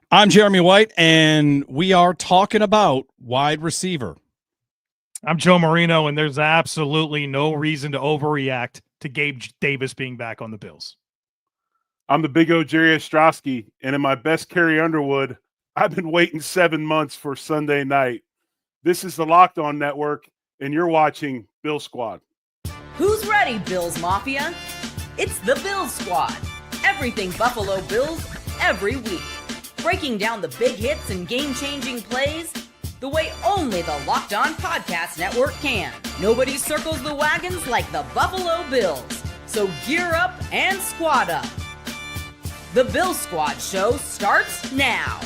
I'm Jeremy White, and we are talking about wide receiver. I'm Joe Marino, and there's absolutely no reason to overreact to Gabe Davis being back on the Bills. I'm the big O Jerry Ostroski, and in my best Carrie Underwood, I've been waiting 7 months for Sunday night. This is the Locked On Network, and you're watching Bill Squad. Who's ready, Bills Mafia? It's the Bills Squad. Everything Buffalo Bills, every week. Breaking down the big hits and game-changing plays the way only the Locked On Podcast Network can. Nobody circles the wagons like the Buffalo Bills. So gear up and squad up. The Bill Squad show starts now.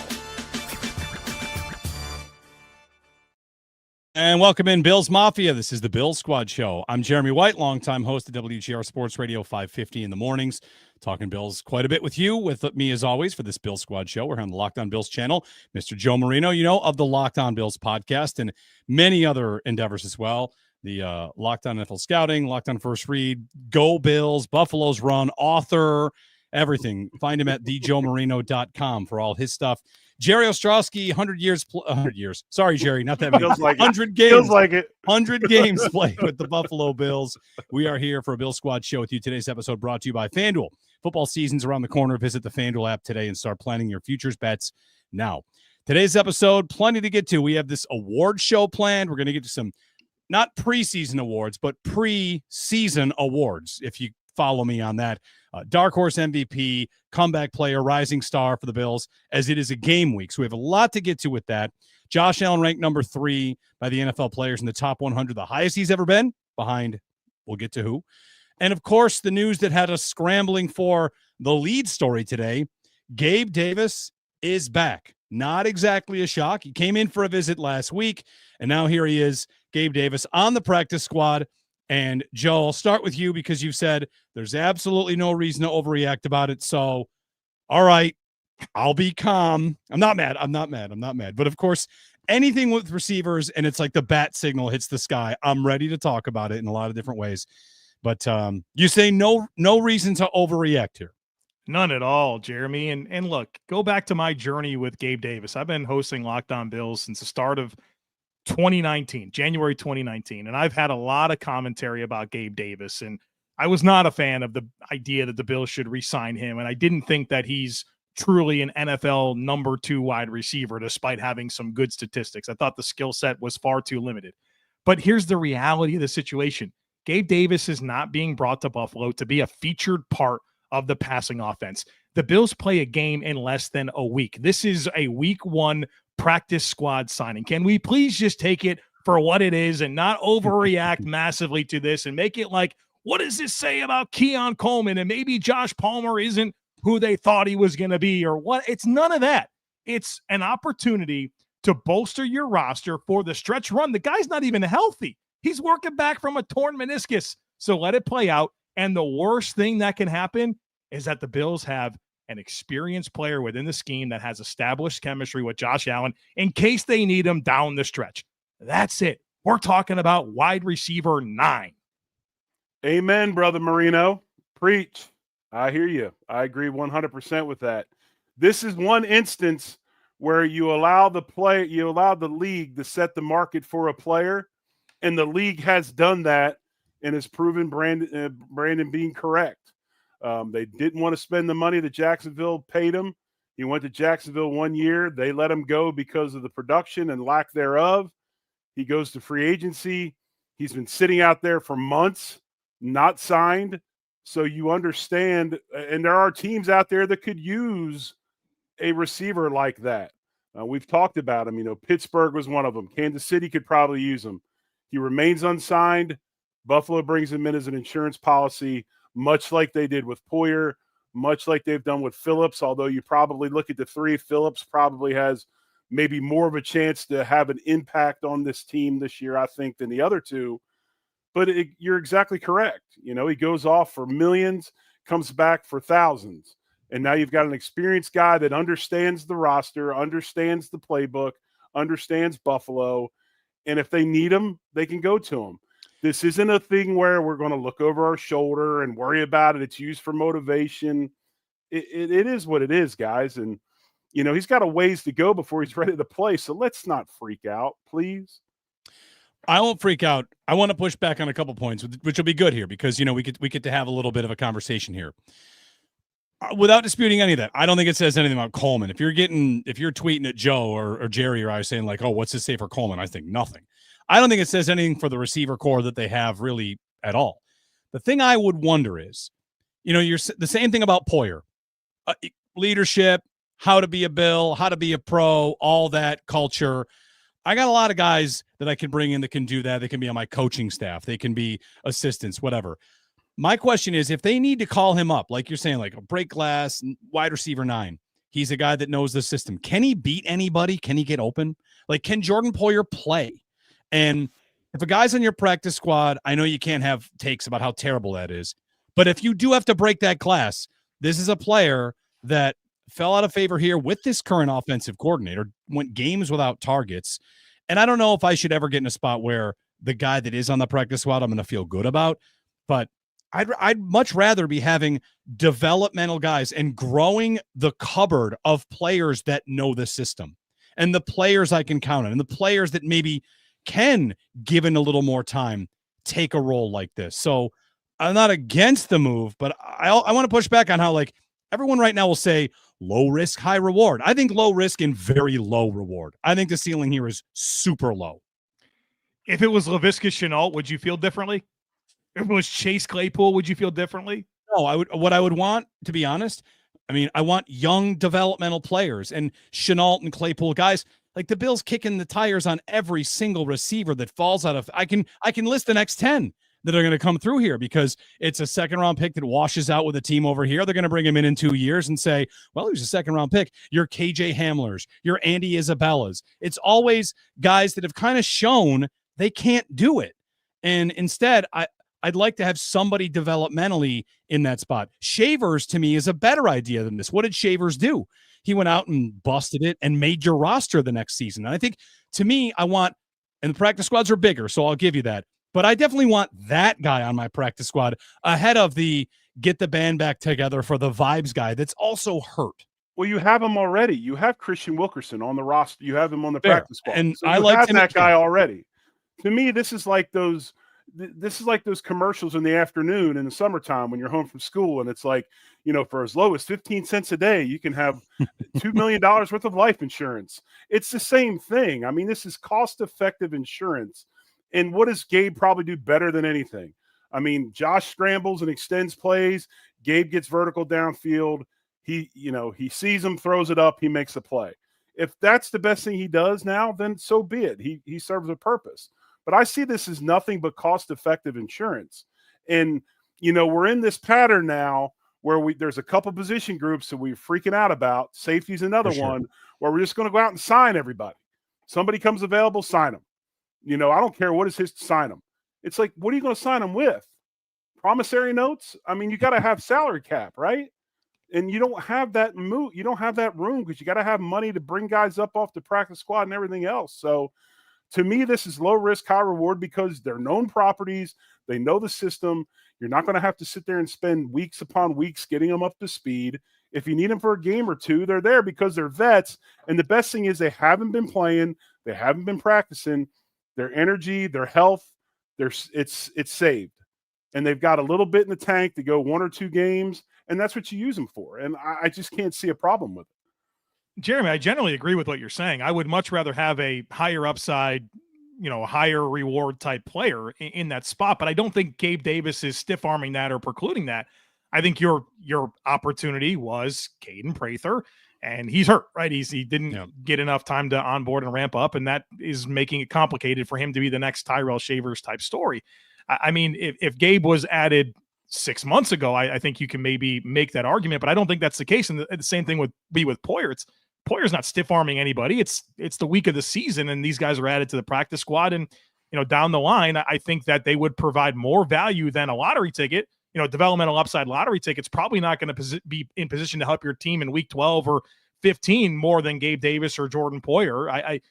And welcome in, Bills Mafia. This is the Bill Squad show. I'm Jeremy White, longtime host of WGR Sports Radio 550 in the mornings. Talking Bills quite a bit with you, with me as always for this Bill Squad show. We're on the Locked On Bills channel. Mr. Joe Marino, of the Locked On Bills podcast and many other endeavors as well. The Locked On NFL Scouting, Locked On First Read, Go Bills, Buffalo's Run, author, everything. Find him at thejoemarino.com for all his stuff. Jerry Ostroski, 100 years. Sorry, Jerry, not that many. 100 games. Feels like it. 100 games played with the Buffalo Bills. We are here for a Bill Squad show with you. Today's episode brought to you by FanDuel. Football season's around the corner. Visit the FanDuel app today and start planning your futures bets now. Today's episode, plenty to get to. We have this award show planned. We're going to get to some, not preseason awards, but preseason awards, if you follow me on that. Dark Horse MVP, comeback player, rising star for the Bills, as it is a game week. So we have a lot to get to with that. Josh Allen ranked number 3 by the NFL players in the top 100, the highest he's ever been, behind, we'll get to who. And, of course, the news that had us scrambling for the lead story today, Gabe Davis is back. Not exactly a shock. He came in for a visit last week, and now here he is, Gabe Davis, on the practice squad. And, Joe, I'll start with you because you said there's absolutely no reason to overreact about it. So, all right, I'll be calm. I'm not mad. But, of course, anything with receivers and it's like the bat signal hits the sky, I'm ready to talk about it in a lot of different ways. But you say no reason to overreact here. None at all, Jeremy. And look, go back to my journey with Gabe Davis. I've been hosting Locked On Bills since the start of 2019, January 2019. And I've had a lot of commentary about Gabe Davis. And I was not a fan of the idea that the Bills should re-sign him. And I didn't think that he's truly an NFL number 2 wide receiver, despite having some good statistics. I thought the skill set was far too limited. But here's the reality of the situation. Gabe Davis is not being brought to Buffalo to be a featured part of the passing offense. The Bills play a game in less than a week. This is a week 1 practice squad signing. Can we please just take it for what it is and not overreact massively to this and make it like, what does this say about Keon Coleman and maybe Josh Palmer isn't who they thought he was going to be or what? It's none of that. It's an opportunity to bolster your roster for the stretch run. The guy's not even healthy. He's working back from a torn meniscus. So let it play out. And the worst thing that can happen is that the Bills have an experienced player within the scheme that has established chemistry with Josh Allen in case they need him down the stretch. That's it. We're talking about wide receiver 9. Amen, Brother Marino. Preach. I hear you. I agree 100% with that. This is one instance where you allow the league to set the market for a player, and the league has done that and has proven Brandon being correct. They didn't want to spend the money that Jacksonville paid him. He went to Jacksonville 1 year. They let him go because of the production and lack thereof. He goes to free agency. He's been sitting out there for months, not signed. So you understand, and there are teams out there that could use a receiver like that. We've talked about him. Pittsburgh was one of them. Kansas City could probably use him. He remains unsigned. Buffalo brings him in as an insurance policy, much like they did with Poyer, much like they've done with Phillips, although you probably look at the 3, Phillips probably has maybe more of a chance to have an impact on this team this year, I think, than the other 2. But you're exactly correct. He goes off for millions, comes back for thousands. And now you've got an experienced guy that understands the roster, understands the playbook, understands Buffalo. And if they need him, they can go to him. This isn't a thing where we're going to look over our shoulder and worry about it. It's used for motivation. It is what it is, guys. And He's got a ways to go before he's ready to play. So let's not freak out, please. I won't freak out. I want to push back on a couple points, which will be good here because, we get to have a little bit of a conversation here. Without disputing any of that, I don't think it says anything about Coleman. If you're tweeting at Joe or Jerry or I saying like, oh, what's this say for Coleman? I think nothing. I don't think it says anything for the receiver core that they have really at all. The thing I would wonder is, you're the same thing about Poyer. Leadership, how to be a Bill, how to be a pro, all that culture. I got a lot of guys that I can bring in that can do that. They can be on my coaching staff. They can be assistants, whatever. My question is, if they need to call him up, like you're saying, like a break glass, wide receiver 9, he's a guy that knows the system. Can he beat anybody? Can he get open? Like, can Jordan Poyer play? And if a guy's on your practice squad, I know you can't have takes about how terrible that is. But if you do have to break that glass, this is a player that fell out of favor here with this current offensive coordinator, went games without targets. And I don't know if I should ever get in a spot where the guy that is on the practice squad I'm going to feel good about, but I'd much rather be having developmental guys and growing the cupboard of players that know the system and the players I can count on and the players that maybe can, given a little more time, take a role like this. So I'm not against the move, but I want to push back on how, like, everyone right now will say low risk, high reward. I think low risk and very low reward. I think the ceiling here is super low. If it was Laviska Shenault, would you feel differently? If it was Chase Claypool, would you feel differently? No, what I would want, to be honest, I want young developmental players, and Shenault and Claypool guys, like the Bills kicking the tires on every single receiver that falls out of. I can list the next 10 that are going to come through here because it's a second-round pick that washes out with a team over here. They're going to bring him in 2 years and say, well, he was a second-round pick. Your KJ Hamlers, your Andy Isabellas. It's always guys that have kind of shown they can't do it. And instead, I'd like to have somebody developmentally in that spot. Shavers, to me, is a better idea than this. What did Shavers do? He went out and busted it and made your roster the next season. And I think, to me, and the practice squads are bigger, so I'll give you that. But I definitely want that guy on my practice squad ahead of the get the band back together for the vibes guy that's also hurt. Well, you have him already. You have Christian Wilkerson on the roster. You have him on the Fair. practice squad. And so I like that guy already. To me, this is like those commercials in the afternoon in the summertime when you're home from school and it's like, for as low as 15 cents a day, you can have $2 million worth of life insurance. It's the same thing. This is cost-effective insurance. And what does Gabe probably do better than anything? Josh scrambles and extends plays. Gabe gets vertical downfield. He sees him, throws it up. He makes a play. If that's the best thing he does now, then so be it. He serves a purpose. But I see this as nothing but cost-effective insurance. And, we're in this pattern now where there's a couple position groups that we're freaking out about. Safety's another one where we're just going to go out and sign everybody. Somebody comes available, sign them. I don't care what is his to sign them. It's like, what are you going to sign them with? Promissory notes? You got to have salary cap, right? And you don't have that you don't have that room because you got to have money to bring guys up off the practice squad and everything else. So to me, this is low risk, high reward because they're known properties. They know the system. You're not going to have to sit there and spend weeks upon weeks getting them up to speed. If you need them for a game or two, they're there because they're vets. And the best thing is they haven't been playing. They haven't been practicing. Their energy, their health, it's saved. And they've got a little bit in the tank to go 1 or 2 games, and that's what you use them for. And I just can't see a problem with it. Jeremy, I generally agree with what you're saying. I would much rather have a higher upside, higher reward type player in that spot, but I don't think Gabe Davis is stiff-arming that or precluding that. I think your opportunity was Caden Prather, and he's hurt, right? He didn't get enough time to onboard and ramp up, and that is making it complicated for him to be the next Tyrell Shavers type story. If Gabe was added 6 months ago, I think you can maybe make that argument, but I don't think that's the case. And the same thing with Poyer. Poyer's not stiff-arming anybody. It's the week of the season, and these guys are added to the practice squad. And, down the line, I think that they would provide more value than a lottery ticket. Developmental upside lottery ticket's probably not going to be in position to help your team in week 12 or 15 more than Gabe Davis or Jordan Poyer.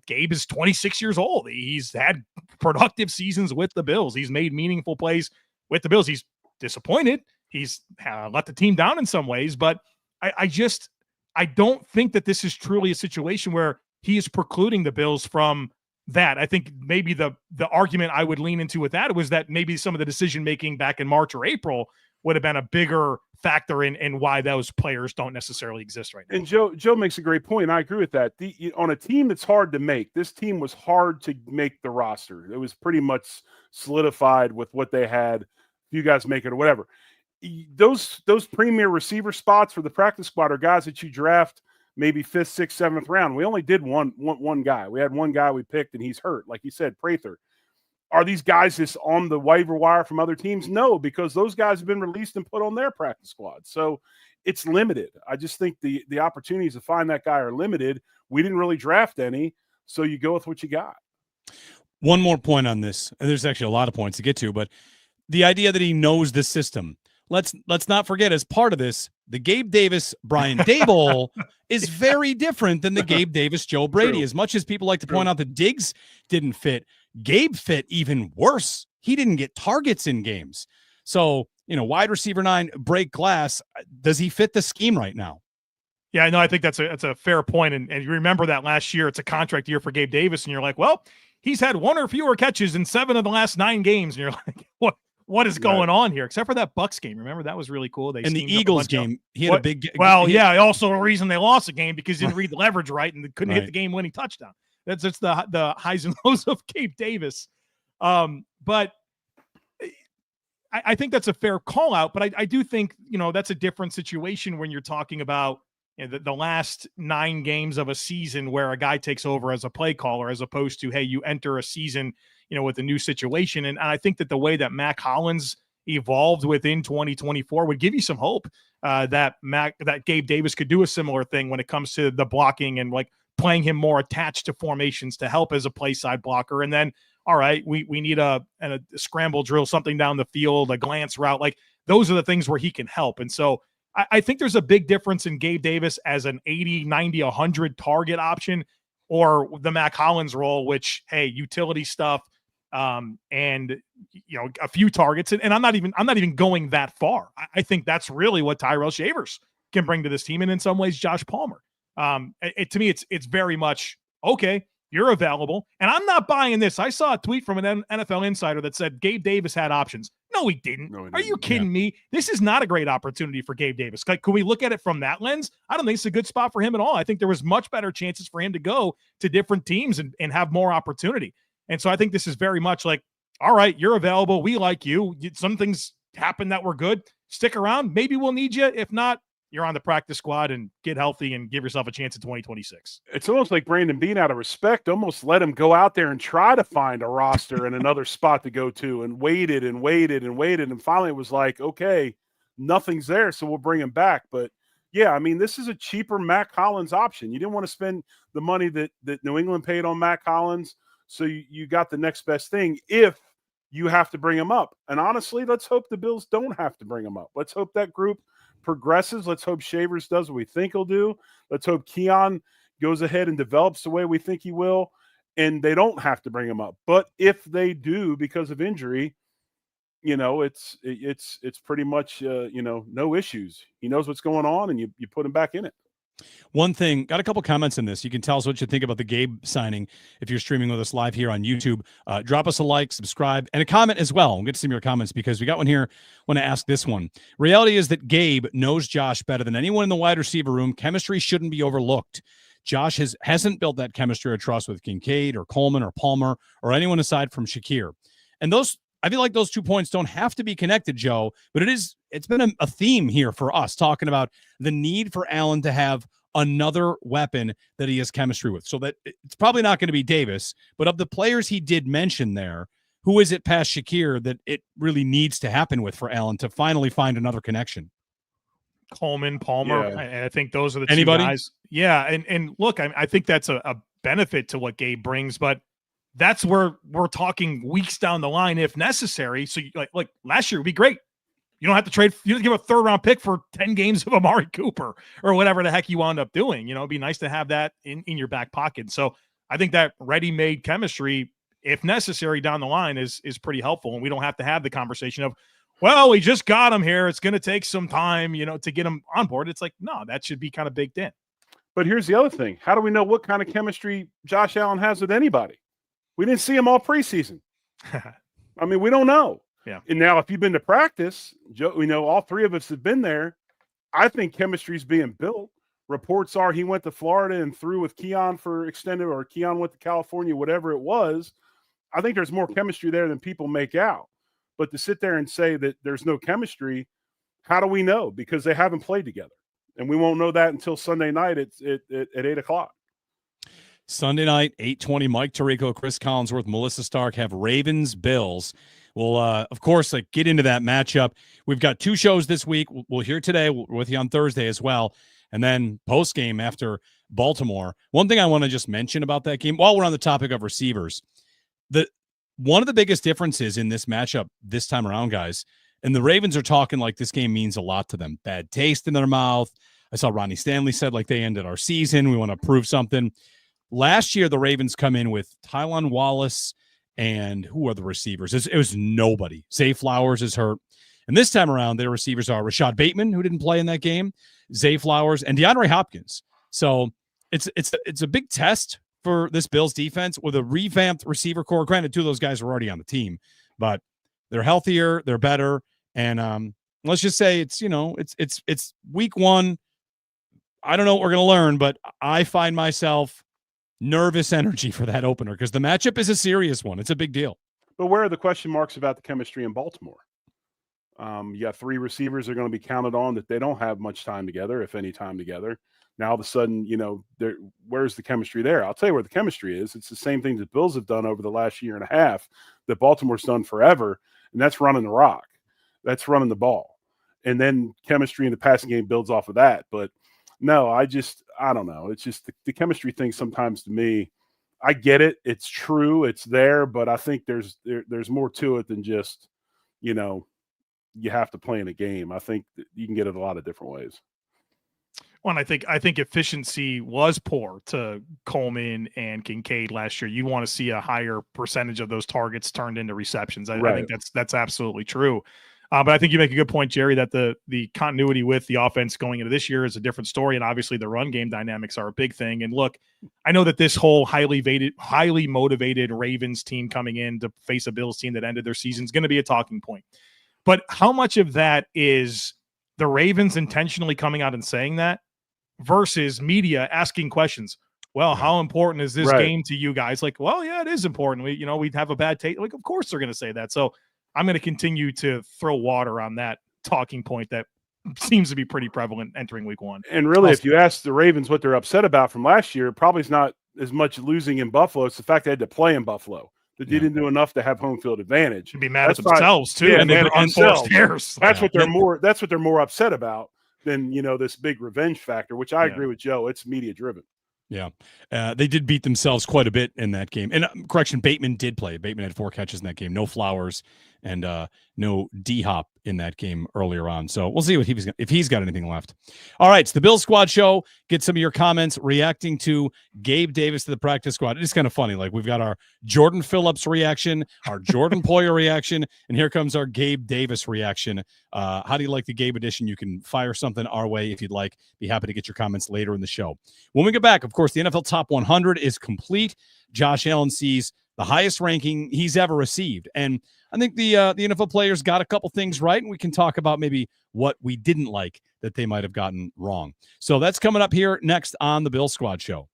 Gabe is 26 years old. He's had productive seasons with the Bills. He's made meaningful plays with the Bills. He's disappointed. He's let the team down in some ways, but I I don't think that this is truly a situation where he is precluding the Bills from that. I think maybe the argument I would lean into with that was that maybe some of the decision making back in March or April would have been a bigger factor in why those players don't necessarily exist right now. And Joe makes a great point. I agree with that. On a team that's hard to make, this team was hard to make the roster. It was pretty much solidified with what they had. You guys make it or whatever. Those premier receiver spots for the practice squad are guys that you draft maybe 5th, 6th, 7th round. We only did one guy. We had one guy we picked, and he's hurt. Like you said, Prather. Are these guys just on the waiver wire from other teams? No, because those guys have been released and put on their practice squad. So it's limited. I just think the opportunities to find that guy are limited. We didn't really draft any, so you go with what you got. One more point on this, and there's actually a lot of points to get to, but the idea that he knows the system. Let's not forget, as part of this, the Gabe Davis, Brian Daboll is very different than the Gabe Davis, Joe Brady. True. As much as people like to point out that Diggs didn't fit, Gabe fit even worse. He didn't get targets in games. So, wide receiver 9, break glass. Does he fit the scheme right now? Yeah, no, I think that's a fair point. And you remember that last year, it's a contract year for Gabe Davis, and you're like, well, he's had 1 or fewer catches in 7 of the last 9 games. And you're like, what is going on here? Except for that Bucs game. Remember, that was really cool. And the Eagles game, he had a big. Also a reason they lost the game because he didn't read the leverage right and couldn't hit the game-winning touchdown. That's the highs and lows of Gabe Davis. But I think that's a fair call out. But I do think that's a different situation when you're talking about the last 9 games of a season where a guy takes over as a play caller, as opposed to, hey, you enter a season with a new situation. And I think that the way that Mac Hollins evolved within 2024 would give you some hope that Gabe Davis could do a similar thing when it comes to the blocking and like playing him more attached to formations to help as a play side blocker. And then, all right, we need a scramble drill, something down the field, a glance route. Like those are the things where he can help. And so I think there's a big difference in Gabe Davis as an 80, 90, 100 target option or the Mac Hollins role, which, hey, utility stuff, and a few targets, and I'm not even going that far. I think that's really what Tyrell Shavers can bring to this team, and in some ways, Josh Palmer. To me, it's very much okay. You're available, and I'm not buying this. I saw a tweet from an NFL insider that said Gabe Davis had options. No, he didn't. Are you kidding me? This is not a great opportunity for Gabe Davis. Like, could we look at it from that lens? I don't think it's a good spot for him at all. I think there was much better chances for him to go to different teams and have more opportunity. And so I think this is very much like, all right, you're available. We like you. Some things happen that were good. Stick around. Maybe we'll need you. If not, you're on the practice squad and get healthy and give yourself a chance in 2026. It's almost like Brandon Beane, out of respect, almost let him go out there and try to find a roster and another spot to go to, and waited. And finally it was like, okay, nothing's there, so we'll bring him back. But yeah, I mean, this is a cheaper Mac Hollins option. You didn't want to spend the money that New England paid on Mac Hollins. So you got the next best thing if you have to bring him up. And honestly, let's hope the Bills don't have to bring him up. Let's hope that group progresses. Let's hope Shavers does what we think he'll do. Let's hope Keon goes ahead and develops the way we think he will, and they don't have to bring him up. But if they do because of injury, it's pretty much no issues. He knows what's going on, and you put him back in it. One thing, got a couple comments in this. You can tell us what you think about the Gabe signing if you're streaming with us live here on YouTube. Drop us a like, subscribe, and a comment as well. We'll get to some of your comments because we got one here. I want to ask this one. Reality is that Gabe knows Josh better than anyone in the wide receiver room. Chemistry shouldn't be overlooked. Josh hasn't built that chemistry or trust with Kincaid or Coleman or Palmer or anyone aside from Shakir. And I feel like those 2 points don't have to be connected, Joe, but it's been a theme here for us talking about the need for Allen to have another weapon that he has chemistry with. So that it's probably not going to be Davis, but of the players he did mention there, who is it past Shakir that it really needs to happen with for Allen to finally find another connection? Coleman, Palmer. Yeah. I think those are the Anybody? two guys. Yeah. And look, I think that's a benefit to what Gabe brings, but that's where we're talking weeks down the line if necessary. So like last year would be great. You don't have to trade. You don't give a 3rd round pick for 10 games of Amari Cooper or whatever the heck you wound up doing. It'd be nice to have that in your back pocket. So I think that ready-made chemistry, if necessary down the line, is pretty helpful. And we don't have to have the conversation of, well, we just got him here. It's going to take some time, to get him on board. It's like, no, that should be kind of baked in. But here's the other thing. How do we know what kind of chemistry Josh Allen has with anybody? We didn't see him all preseason. I mean, we don't know. Yeah. And now if you've been to practice, Joe, we know all three of us have been there. I think chemistry is being built. Reports are he went to Florida and threw with Keon for extended, or Keon went to California, whatever it was. I think there's more chemistry there than people make out. But to sit there and say that there's no chemistry, how do we know? Because they haven't played together. And we won't know that until Sunday night at 8 o'clock. Sunday night, 8:20, Mike Tirico, Chris Collinsworth, Melissa Stark have Ravens-Bills. We'll, of course, get into that matchup. We've got two shows this week. We'll hear today. We're with you on Thursday as well. And then post-game after Baltimore. One thing I want to just mention about that game, while we're on the topic of receivers, one of the biggest differences in this matchup this time around, guys, and the Ravens are talking like this game means a lot to them. Bad taste in their mouth. I saw Ronnie Stanley said like they ended our season. We want to prove something. Last year, the Ravens come in with Tylan Wallace and who are the receivers? It was nobody. Zay Flowers is hurt. And this time around, their receivers are Rashad Bateman, who didn't play in that game, Zay Flowers, and DeAndre Hopkins. So it's a big test for this Bills defense with a revamped receiver core. Granted, two of those guys are already on the team, but they're healthier, they're better, and let's just say it's week one. I don't know what we're going to learn, but I find myself nervous energy for that opener because the matchup is a serious one. It's a big deal. But where are the question marks about the chemistry in Baltimore? You got three receivers that are going to be counted on that they don't have much time together, if any time together. Now, all of a sudden, where's the chemistry there? I'll tell you where the chemistry is. It's the same thing that Bills have done over the last year and a half that Baltimore's done forever, and that's running the rock. That's running the ball. And then chemistry in the passing game builds off of that. But no, I don't know. It's just the chemistry thing sometimes to me, I get it. It's true. It's there. But I think there's more to it than just, you have to play in a game. I think that you can get it a lot of different ways. Well, and I think efficiency was poor to Coleman and Kincaid last year. You want to see a higher percentage of those targets turned into receptions. I think that's absolutely true. But I think you make a good point, Jerry, that the continuity with the offense going into this year is a different story. And obviously the run game dynamics are a big thing. And look, I know that this whole highly motivated Ravens team coming in to face a Bills team that ended their season is going to be a talking point. But how much of that is the Ravens intentionally coming out and saying that versus media asking questions? Well, how important is this game to you guys? Like, well, yeah, it is important. We'd have a bad taste. Like, of course they're going to say that. So I'm going to continue to throw water on that talking point that seems to be pretty prevalent entering week one. And really, if you ask the Ravens what they're upset about from last year, probably is not as much losing in Buffalo. It's the fact they had to play in Buffalo. That they didn't do enough to have home field advantage. Should be mad at themselves too. Yeah, and they're unforced errors. That's what they're more upset about than this big revenge factor, which I agree with Joe. It's media driven. Yeah. They did beat themselves quite a bit in that game. And correction, Bateman did play. Bateman had 4 catches in that game. No Flowers and no D-Hop in that game earlier on. So we'll see if he's got anything left. All right, it's the Bill Squad show. Get some of your comments reacting to Gabe Davis to the practice squad. It's kind of funny. Like, we've got our Jordan Phillips reaction, our Jordan Poyer reaction, and here comes our Gabe Davis reaction. How do you like the Gabe edition? You can fire something our way if you'd like. Be happy to get your comments later in the show. When we get back, of course, the NFL Top 100 is complete. Josh Allen sees the highest ranking he's ever received. And I think the NFL players got a couple things right, and we can talk about maybe what we didn't like that they might have gotten wrong. So that's coming up here next on the Bill Squad show.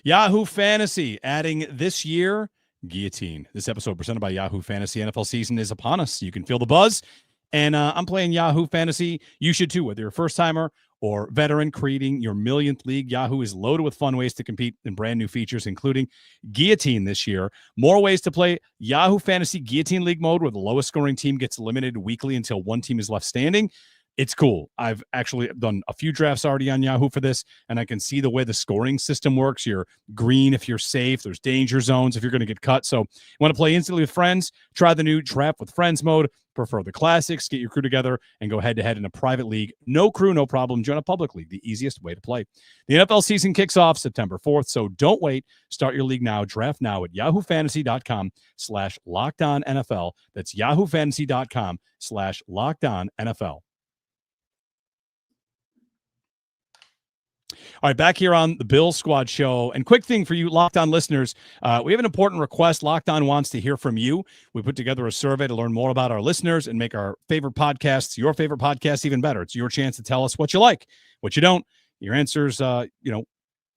Yahoo Fantasy adding this year, Guillotine. This episode presented by Yahoo Fantasy. NFL season is upon us. You can feel the buzz. And I'm playing Yahoo Fantasy. You should too, whether you're a first-timer or veteran creating your millionth league. Yahoo is loaded with fun ways to compete in brand new features, including Guillotine this year. More ways to play Yahoo Fantasy Guillotine League mode, where the lowest scoring team gets eliminated weekly until one team is left standing. It's cool. I've actually done a few drafts already on Yahoo for this, and I can see the way the scoring system works. You're green if you're safe. There's danger zones if you're going to get cut. So you want to play instantly with friends? Try the new Draft with Friends mode. Prefer the classics. Get your crew together and go head-to-head in a private league. No crew, no problem. Join a public league, the easiest way to play. The NFL season kicks off September 4th, so don't wait. Start your league now. Draft now at yahoofantasy.com/LockedOnNFL. That's yahoofantasy.com/LockedOnNFL. All right, back here on the Bill Squad show. And quick thing for you Locked On listeners, we have an important request. Locked On wants to hear from you. We put together a survey to learn more about our listeners and make our favorite podcasts, your favorite podcasts, even better. It's your chance to tell us what you like, what you don't, your answers,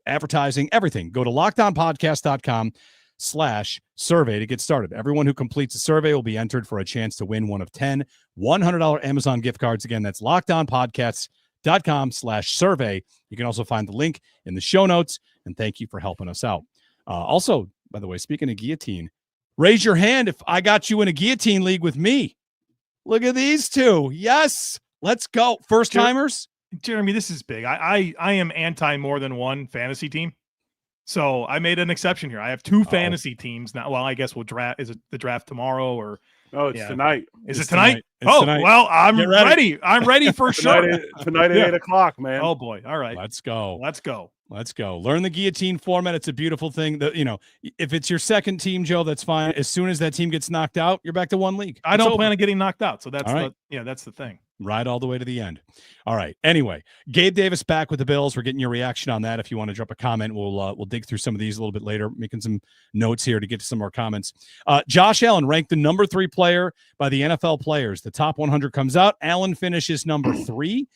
advertising, everything. Go to lockedonpodcast.com/survey to get started. Everyone who completes a survey will be entered for a chance to win one of 10 $100 Amazon gift cards. Again, that's lockedonpodcast.com/survey. You can also find the link in the show notes, and thank you for helping us out. Also, by the way, speaking of guillotine, raise your hand if I got you in a guillotine league with me. Look at these two. Yes, let's go. First timers. Jeremy, this is big. I am anti more than one fantasy team. So I made an exception here. I have two fantasy teams now. Well, I guess we'll draft. Is it the draft tomorrow or? Oh, it's tonight. Is it tonight? Tonight. Well, I'm ready. I'm ready for sure. Tonight at 8 o'clock, man. Oh boy. All right. Let's go. Let's go. Learn the guillotine format. It's a beautiful thing. If it's your second team, Joe, that's fine. As soon as that team gets knocked out, you're back to one league. I don't plan on getting knocked out. So that's right. That's the thing. Ride all the way to the end. All right. Anyway, Gabe Davis back with the Bills. We're getting your reaction on that. If you want to drop a comment, we'll dig through some of these a little bit later, making some notes here to get to some more comments. Josh Allen ranked the number 3 player by the NFL players. The top 100 comes out. Allen finishes number 3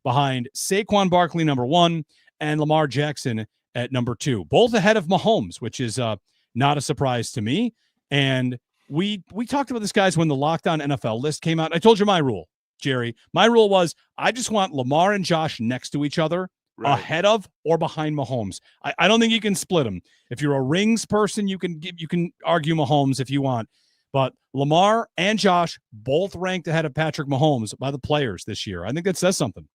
behind Saquon Barkley, number 1, and Lamar Jackson at number 2, both ahead of Mahomes, which is not a surprise to me. And we talked about this, guys, when the Locked On NFL list came out. I told you my rule, Jerry. My rule was I just want Lamar and Josh next to each other, ahead of or behind Mahomes. I don't think you can split them. If you're a rings person, you can argue Mahomes if you want. But Lamar and Josh both ranked ahead of Patrick Mahomes by the players this year. I think that says something.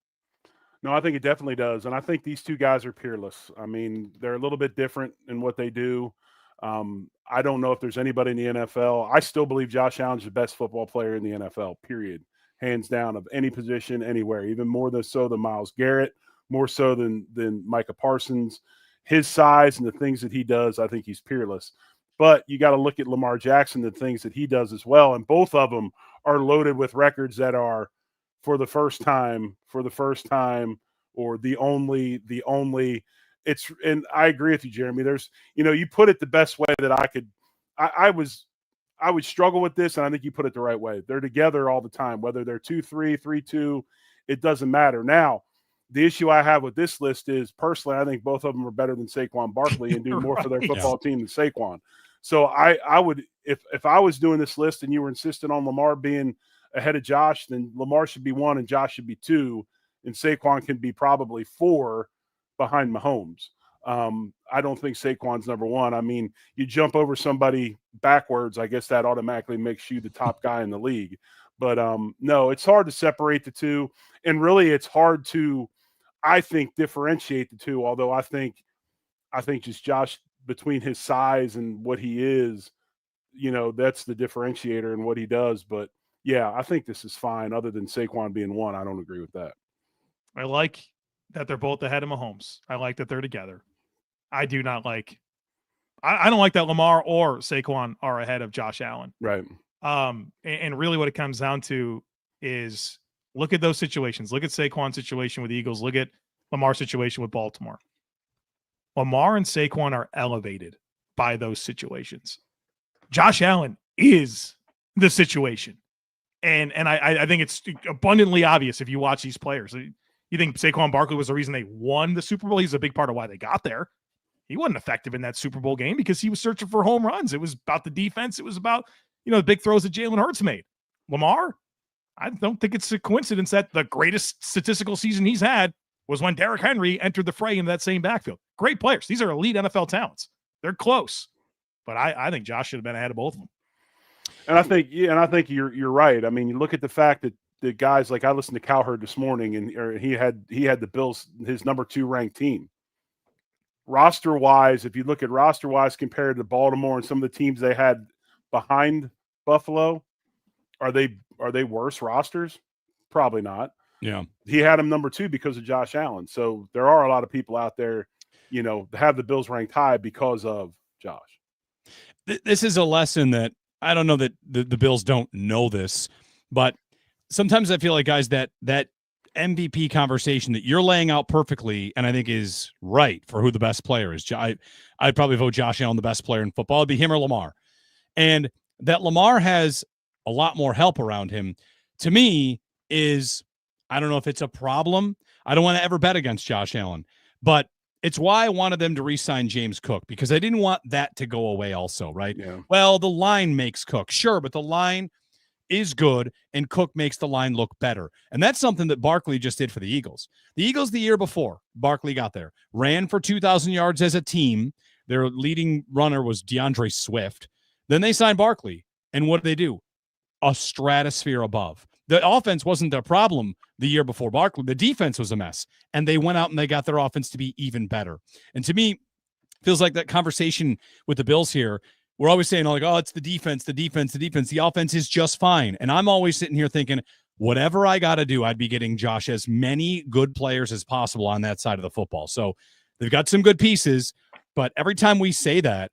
No, I think it definitely does. And I think these two guys are peerless. I mean, they're a little bit different in what they do. I don't know if there's anybody in the NFL. I still believe Josh Allen's the best football player in the NFL, period. Hands down, of any position, anywhere, even more so than Myles Garrett, more so than Micah Parsons. His size and the things that he does, I think he's peerless. But you got to look at Lamar Jackson, the things that he does as well. And both of them are loaded with records that are for the first time, or the only. And I agree with you, Jeremy. There's, you put it the best way that I could. I would struggle with this, and I think you put it the right way. They're together all the time, whether they're 2-3, 3-2, it doesn't matter. Now, the issue I have with this list is, personally, I think both of them are better than Saquon Barkley and do more for their football team than Saquon. So I would, if I was doing this list and you were insisting on Lamar being ahead of Josh, then Lamar should be 1 and Josh should be 2, and Saquon can be probably 4 behind Mahomes. I don't think Saquon's number 1. I mean, you jump over somebody backwards, I guess that automatically makes you the top guy in the league. But no, it's hard to separate the two. And really, it's hard to, I think, differentiate the two. Although I think just Josh, between his size and what he is, that's the differentiator in what he does. But yeah, I think this is fine. Other than Saquon being 1, I don't agree with that. I like that they're both ahead of Mahomes. I like that they're together. I do not like. I don't like that Lamar or Saquon are ahead of Josh Allen. Right. And really what it comes down to is look at those situations. Look at Saquon's situation with the Eagles. Look at Lamar's situation with Baltimore. Lamar and Saquon are elevated by those situations. Josh Allen is the situation. And I think it's abundantly obvious if you watch these players. You think Saquon Barkley was the reason they won the Super Bowl? He's a big part of why they got there. He wasn't effective in that Super Bowl game because he was searching for home runs. It was about the defense. It was about, the big throws that Jalen Hurts made. Lamar, I don't think it's a coincidence that the greatest statistical season he's had was when Derrick Henry entered the fray in that same backfield. Great players. These are elite NFL talents. They're close. But I think Josh should have been ahead of both of them. And I think you're right. I mean, you look at the fact that the guys, like I listened to Cowherd this morning, and he had the Bills, his number 2 ranked team. Roster wise, if you look at roster wise compared to Baltimore and some of the teams they had behind Buffalo, are they worse rosters? Probably not. Yeah. He had him number 2 because of Josh Allen. So there are a lot of people out there, have the Bills ranked high because of Josh. This is a lesson that I don't know that the Bills don't know this, but sometimes I feel like, guys, that MVP conversation that you're laying out perfectly, and I think is right for who the best player is. I'd probably vote Josh Allen the best player in football. It'd be him or Lamar. And that Lamar has a lot more help around him, to me, is, I don't know if it's a problem. I don't want to ever bet against Josh Allen, but it's why I wanted them to re-sign James Cook, because I didn't want that to go away also, right? Yeah. Well, the line makes Cook. Sure, but the line is good, and Cook makes the line look better. And that's something that Barkley just did for the Eagles. The Eagles the year before Barkley got there, ran for 2,000 yards as a team. Their leading runner was DeAndre Swift. Then they signed Barkley, and what did they do? A stratosphere above. The offense wasn't their problem the year before Barkley. The defense was a mess, and they went out and they got their offense to be even better. And to me, feels like that conversation with the Bills here, we're always saying, like, oh, it's the defense, the defense, the defense. The offense is just fine. And I'm always sitting here thinking, whatever I got to do, I'd be getting Josh as many good players as possible on that side of the football. So they've got some good pieces, but every time we say that,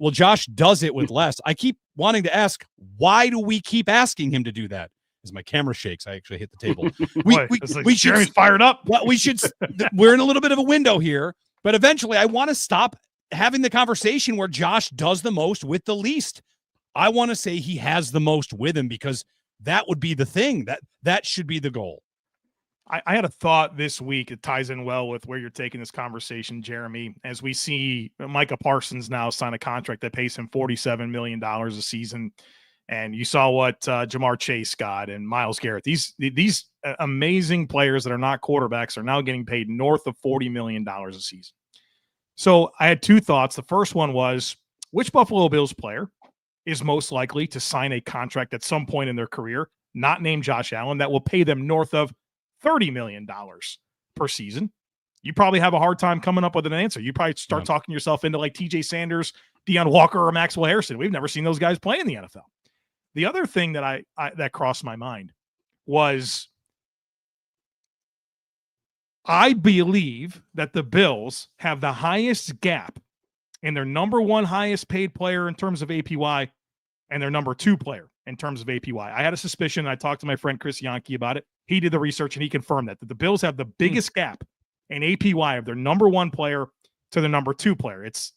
well, Josh does it with less, I keep wanting to ask, why do we keep asking him to do that? As my camera shakes, I actually hit the table. We should fired up. Well, we're in a little bit of a window here, but eventually I want to stop having the conversation where Josh does the most with the least. I want to say he has the most with him, because that would be the thing. That should be the goal. I had a thought this week. It ties in well with where you're taking this conversation, Jeremy, as we see Micah Parsons now sign a contract that pays him $47 million a season. And you saw what Jamar Chase got and Myles Garrett. These amazing players that are not quarterbacks are now getting paid north of $40 million a season. So I had two thoughts. The first one was, which Buffalo Bills player is most likely to sign a contract at some point in their career, not named Josh Allen, that will pay them north of $30 million per season? You probably have a hard time coming up with an answer. You probably start talking yourself into like TJ Sanders, Deion Walker, or Maxwell Harrison. We've never seen those guys play in the NFL. The other thing that that crossed my mind was, I believe that the Bills have the highest gap in their number one highest paid player in terms of APY and their number two player in terms of APY. I had a suspicion. I talked to my friend Chris Yankee about it. He did the research and he confirmed that the Bills have the biggest gap in APY of their number one player to the number two player. It's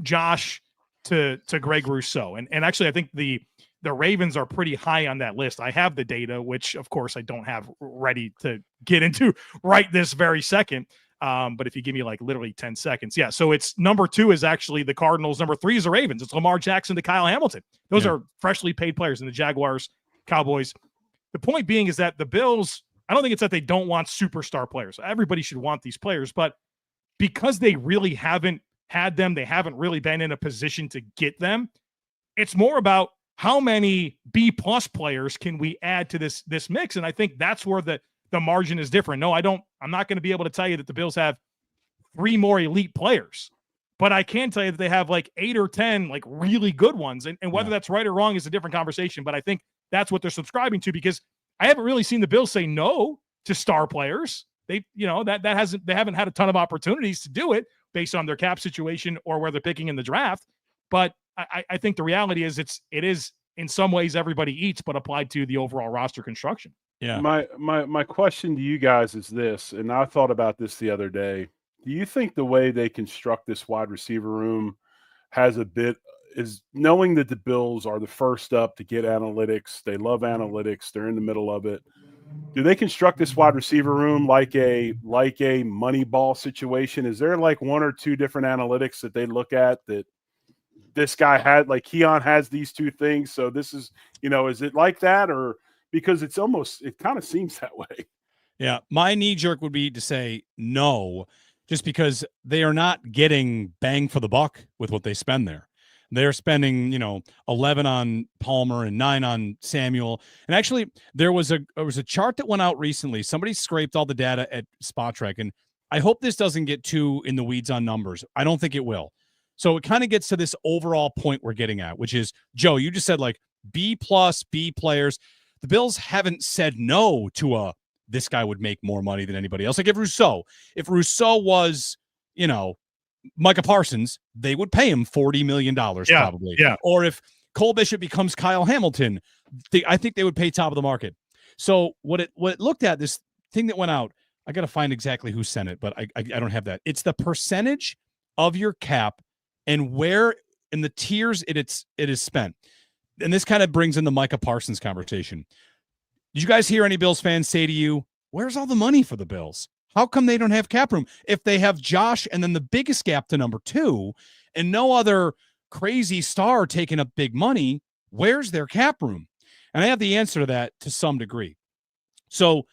Josh to Greg Rousseau. And actually, I think the Ravens are pretty high on that list. I have the data, which of course I don't have ready to get into right this very second. But if you give me like literally 10 seconds. Yeah. So it's number two is actually the Cardinals. Number three is the Ravens. It's Lamar Jackson to Kyle Hamilton. Those are freshly paid players in the Jaguars, Cowboys. The point being is that the Bills, I don't think it's that they don't want superstar players. Everybody should want these players, but because they really haven't had them, they haven't really been in a position to get them. It's more about how many B-plus players can we add to this mix? And I think that's where the margin is different. No, I'm not going to be able to tell you that the Bills have 3 more elite players, but I can tell you that they have like 8 or 10 like really good ones. And whether that's right or wrong is a different conversation, but I think that's what they're subscribing to, because I haven't really seen the Bills say no to star players. They haven't had a ton of opportunities to do it based on their cap situation or where they're picking in the draft. But I think the reality is it is in some ways everybody eats, but applied to the overall roster construction. Yeah. My question to you guys is this, and I thought about this the other day. Do you think the way they construct this wide receiver room has is knowing that the Bills are the first up to get analytics? They love analytics. They're in the middle of it. Do they construct this wide receiver room like a money ball situation? Is there like 1 or 2 different analytics that they look at that this guy had, like Keon has these 2 things? So this is, is it like that? Or because it kind of seems that way. Yeah. My knee jerk would be to say no, just because they are not getting bang for the buck with what they spend there. They're spending, 11 on Palmer and 9 on Samuel. And actually, there was a chart that went out recently. Somebody scraped all the data at Spot Trek, and I hope this doesn't get too in the weeds on numbers. I don't think it will. So it kind of gets to this overall point we're getting at, which is, Joe, you just said like B+ B players. The Bills haven't said no to this guy would make more money than anybody else. Like if Rousseau was, Micah Parsons, they would pay him $40 million probably. Yeah. Or if Cole Bishop becomes Kyle Hamilton, I think they would pay top of the market. So what it looked at, this thing that went out, I got to find exactly who sent it, but I don't have that. It's the percentage of your cap and where in the tiers it is spent. And this kind of brings in the Micah Parsons conversation. Did you guys hear any Bills fans say to you, where's all the money for the Bills? How come they don't have cap room? If they have Josh and then the biggest gap to number 2 and no other crazy star taking up big money, where's their cap room? And I have the answer to that to some degree. So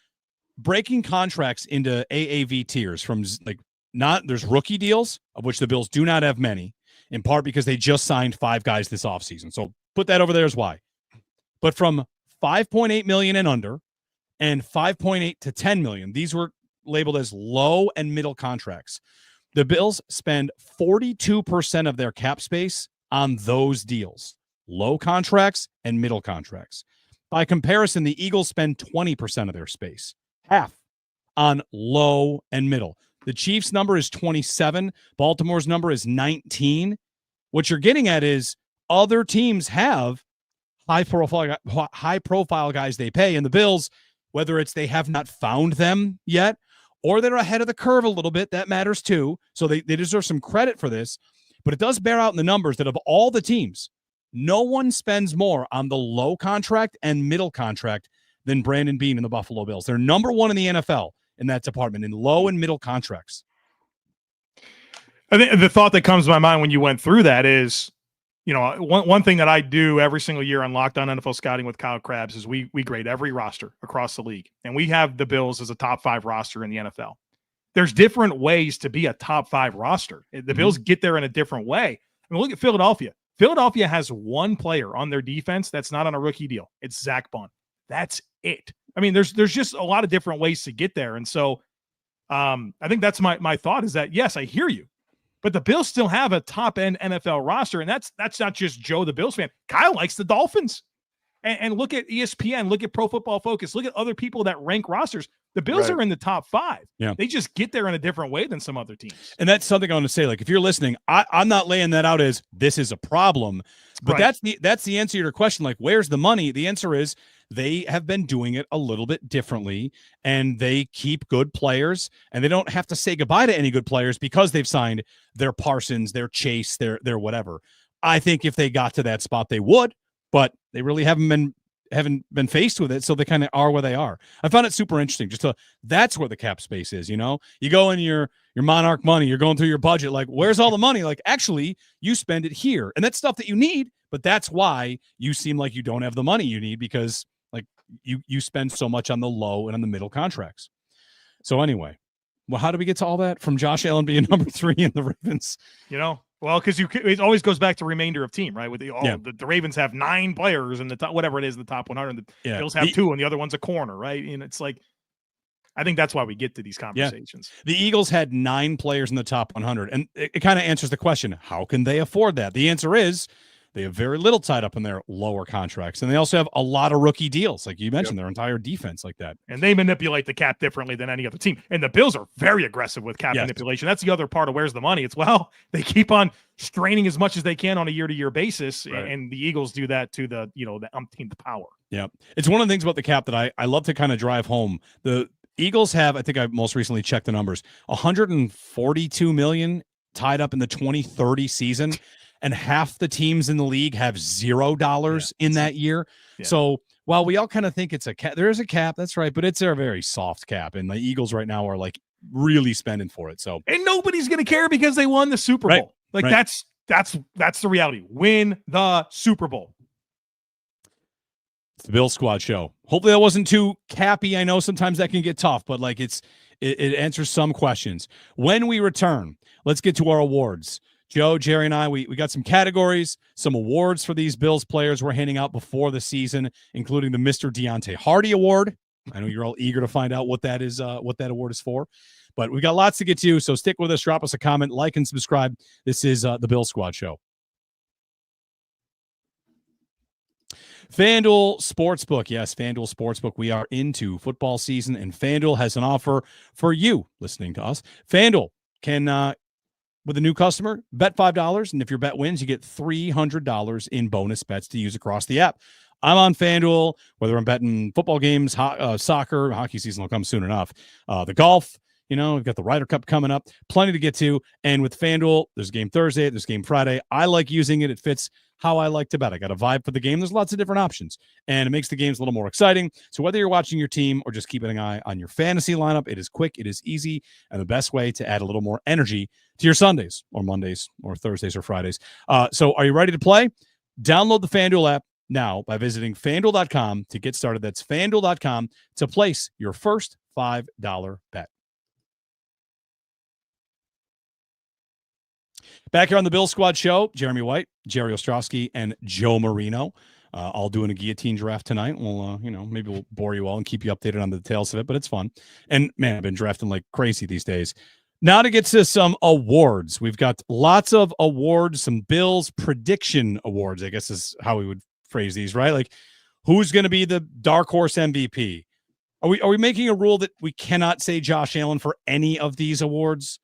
breaking contracts into AAV tiers from there's rookie deals, of which the Bills do not have many, in part because they just signed 5 guys this offseason. So put that over there as why. But from 5.8 million and under and 5.8 to 10 million, these were labeled as low and middle contracts. The Bills spend 42% of their cap space on those deals, low contracts and middle contracts. By comparison, the Eagles spend 20% of their space, half, on low and middle. The Chiefs' number is 27. Baltimore's number is 19. What you're getting at is other teams have high-profile guys they pay, and the Bills, whether it's they have not found them yet or they're ahead of the curve a little bit, that matters too. So they deserve some credit for this. But it does bear out in the numbers that of all the teams, no one spends more on the low contract and middle contract than Brandon Beane and the Buffalo Bills. They're number 1 in the NFL in that department, in low and middle contracts. I think the thought that comes to my mind when you went through that is, one thing that I do every single year on Locked On NFL Scouting with Kyle Krabs is we grade every roster across the league. And we have the Bills as a top 5 roster in the NFL. There's different ways to be a top 5 roster. The Bills get there in a different way. I mean, look at Philadelphia. Philadelphia has one player on their defense that's not on a rookie deal. It's Zach Bun. That's it. I mean, there's just a lot of different ways to get there. And so I think that's my thought is that, yes, I hear you. But the Bills still have a top-end NFL roster, and that's not just Joe, the Bills fan. Kyle likes the Dolphins. And look at ESPN, look at Pro Football Focus, look at other people that rank rosters. The Bills are in the top 5. Yeah. They just get there in a different way than some other teams. And that's something I want to say. Like, if you're listening, I'm not laying that out as this is a problem, but that's the answer to your question. Like, where's the money? The answer is they have been doing it a little bit differently, and they keep good players, and they don't have to say goodbye to any good players because they've signed their Parsons, their Chase, their whatever. I think if they got to that spot, they would, but they really haven't been faced with it, so they kind of are where they are. I found it super interesting. That's where the cap space is. You go in your Monarch Money, you're going through your budget. Like, where's all the money? Like, actually, you spend it here, and that's stuff that you need. But that's why you seem like you don't have the money you need because like you spend so much on the low and on the middle contracts. So anyway, well, how do we get to all that from Josh Allen being number 3 in the Ravens? Well, because it always goes back to remainder of team, right? With the Ravens have 9 players in the top, whatever it is, the top 100. The Bills have 2, and the other one's a corner, right? And it's like, I think that's why we get to these conversations. Yeah. The Eagles had 9 players in the top 100, and it kind of answers the question: how can they afford that? The answer is they have very little tied up in their lower contracts, and they also have a lot of rookie deals, like you mentioned, their entire defense like that. And they manipulate the cap differently than any other team. And the Bills are very aggressive with cap manipulation. That's the other part of where's the money. It's, they keep on straining as much as they can on a year-to-year basis, and the Eagles do that to the umpteenth power. Yeah, it's one of the things about the cap that I love to kind of drive home. The Eagles have, I think I most recently checked the numbers, $142 million tied up in the 2030 season. And half the teams in the league have $0 in that year. Yeah. So while we all kind of think it's a cap, there is a cap, that's right, but it's a very soft cap. And the Eagles right now are like really spending for it. So, and nobody's going to care because they won the Super Bowl. That's the reality. Win the Super Bowl. It's the Bill Squad show. Hopefully that wasn't too cappy. I know sometimes that can get tough, but like it answers some questions. When we return, let's get to our awards. Joe, Jerry, and I, we got some categories, some awards for these Bills players we're handing out before the season, including the Mr. Deonte Hardy Award. I know you're all eager to find out what that is, what that award is for. But we got lots to get to, so stick with us. Drop us a comment, like, and subscribe. This is the Bill Squad show. FanDuel Sportsbook. Yes, FanDuel Sportsbook. We are into football season, and FanDuel has an offer for you listening to us. FanDuel can... with a new customer, bet $5, and if your bet wins, you get $300 in bonus bets to use across the app. I'm on FanDuel, whether I'm betting football games, soccer, hockey season will come soon enough, the golf. We've got the Ryder Cup coming up, plenty to get to. And with FanDuel, there's game Thursday, there's game Friday. I like using it. It fits how I like to bet. I got a vibe for the game. There's lots of different options, and it makes the games a little more exciting. So whether you're watching your team or just keeping an eye on your fantasy lineup, it is quick, it is easy, and the best way to add a little more energy to your Sundays or Mondays or Thursdays or Fridays. So are you ready to play? Download the FanDuel app now by visiting FanDuel.com to get started. That's FanDuel.com to place your first $5 bet. Back here on the Bill Squad show, Jeremy White, Jerry Ostroski, and Joe Marino, all doing a guillotine draft tonight. We'll, maybe we'll bore you all and keep you updated on the details of it, but it's fun. And man, I've been drafting like crazy these days. Now to get to some awards. We've got lots of awards, some Bills prediction awards, I guess is how we would phrase these, right? Like, who's going to be the dark horse MVP? Are we making a rule that we cannot say Josh Allen for any of these awards?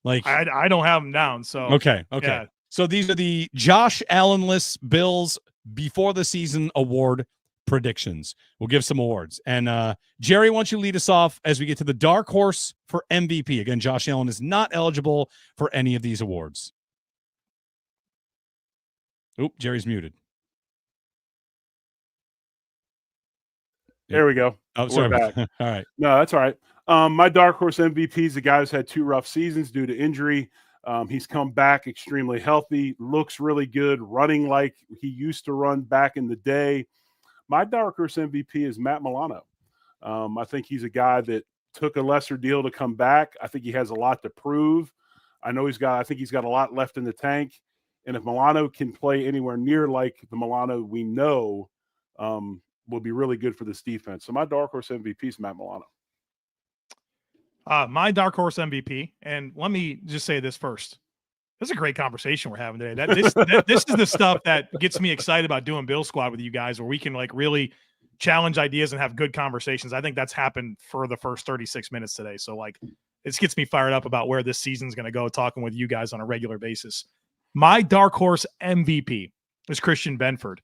Like, I don't have them down. So okay. Yeah. So these are the Josh Allen-less Bills before the season award predictions. We'll give some awards. And Jerry, why don't you lead us off as we get to the dark horse for MVP? Again, Josh Allen is not eligible for any of these awards. Oop, Jerry's muted. There we go. Oh, sorry. We're back. All right. No, that's all right. My dark horse MVP is the guy who's had 2 rough seasons due to injury. He's come back extremely healthy, looks really good, running like he used to run back in the day. My dark horse MVP is Matt Milano. I think he's a guy that took a lesser deal to come back. I think he has a lot to prove. I think he's got a lot left in the tank. And if Milano can play anywhere near like the Milano we know, will be really good for this defense. So my dark horse MVP is Matt Milano. My dark horse MVP, and let me just say this first. This is a great conversation we're having today. This is the stuff that gets me excited about doing Bill Squad with you guys, where we can like really challenge ideas and have good conversations. I think that's happened for the first 36 minutes today. So like, this gets me fired up about where this season's going to go, talking with you guys on a regular basis. My dark horse MVP is Christian Benford.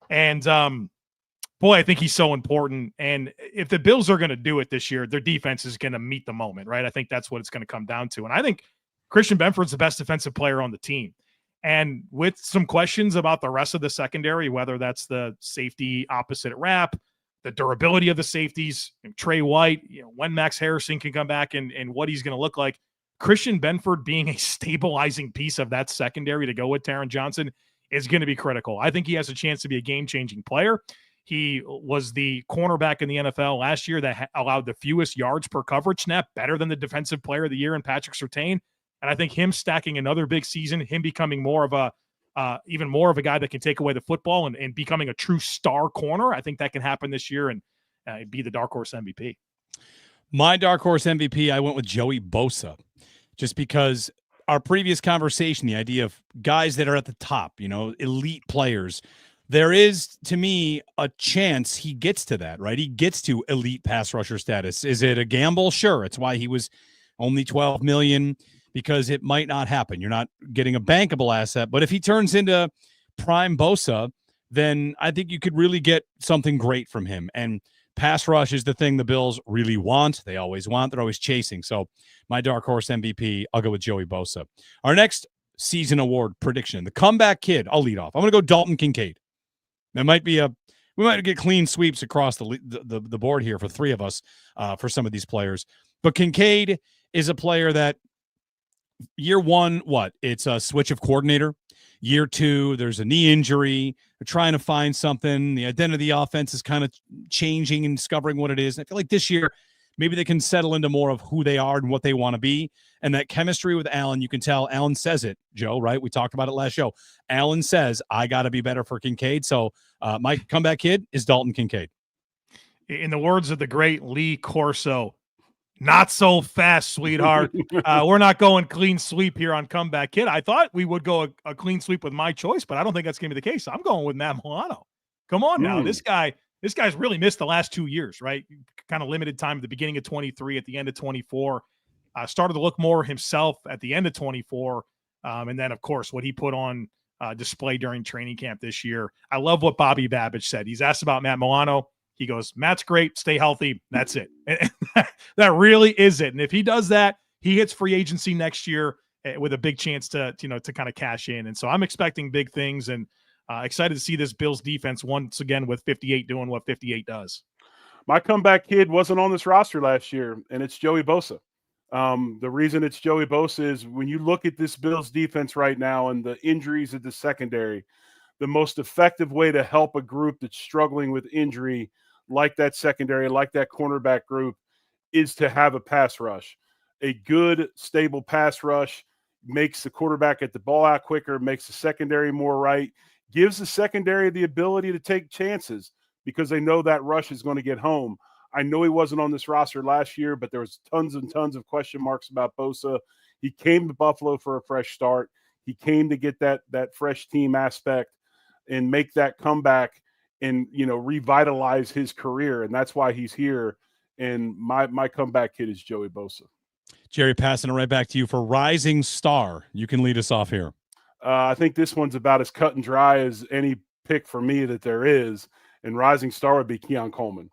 And boy, I think he's so important. And if the Bills are going to do it this year, their defense is going to meet the moment, right? I think that's what it's going to come down to. And I think Christian Benford's the best defensive player on the team. And with some questions about the rest of the secondary, whether that's the safety opposite wrap, the durability of the safeties, Trey White, when Max Harrison can come back and what he's going to look like, Christian Benford being a stabilizing piece of that secondary to go with Taron Johnson is going to be critical. I think he has a chance to be a game-changing player. He was the cornerback in the NFL last year that allowed the fewest yards per coverage snap, better than the defensive player of the year in Patrick Surtain. And I think him stacking another big season, him becoming more of a, even more of a guy that can take away the football and becoming a true star corner, I think that can happen this year and be the dark horse MVP. My dark horse MVP, I went with Joey Bosa, just because our previous conversation, the idea of guys that are at the top, elite players, there is, to me, a chance he gets to that, right? He gets to elite pass rusher status. Is it a gamble? Sure. It's why he was only $12 million, because it might not happen. You're not getting a bankable asset. But if he turns into prime Bosa, then I think you could really get something great from him. And pass rush is the thing the Bills really want. They always want. They're always chasing. So my dark horse MVP, I'll go with Joey Bosa. Our next season award prediction, the comeback kid, I'll lead off. I'm going to go Dalton Kincaid. That might be we might get clean sweeps across the board here for 3 of us for some of these players. But Kincaid is a player that year 1, it's a switch of coordinator. Year 2, there's a knee injury. They're trying to find something. The identity of the offense is kind of changing and discovering what it is. And I feel like this year, maybe they can settle into more of who they are and what they want to be. And that chemistry with Allen, you can tell Allen says it, Joe, right? We talked about it last show. Allen says, I got to be better for Kincaid. So my comeback kid is Dalton Kincaid. In the words of the great Lee Corso, not so fast, sweetheart. We're not going clean sweep here on comeback kid. I thought we would go a clean sweep with my choice, but I don't think that's going to be the case. I'm going with Matt Milano. Come on now. This guy's really missed the last 2 years, right? Kind of limited time at the beginning of 23, at the end of 24. Started to look more himself at the end of 24. And then, of course, what he put on display during training camp this year. I love what Bobby Babbage said. He's asked about Matt Milano. He goes, Matt's great. Stay healthy. That's it. And that really is it. And if he does that, he hits free agency next year with a big chance to kind of cash in. And so I'm expecting big things and excited to see this Bills defense once again with 58 doing what 58 does. My comeback kid wasn't on this roster last year, and it's Joey Bosa. The reason it's Joey Bosa is when you look at this Bills defense right now and the injuries at the secondary, the most effective way to help a group that's struggling with injury like that secondary, like that cornerback group, is to have a pass rush. A good, stable pass rush makes the quarterback get the ball out quicker, makes the secondary more right, gives the secondary the ability to take chances because they know that rush is going to get home. I know he wasn't on this roster last year, but there was tons and tons of question marks about Bosa. He came to Buffalo for a fresh start. He came to get that fresh team aspect and make that comeback and, revitalize his career. And that's why he's here. And my comeback kid is Joey Bosa. Jerry, passing it right back to you for Rising Star. You can lead us off here. I think this one's about as cut and dry as any pick for me that there is. And Rising Star would be Keon Coleman.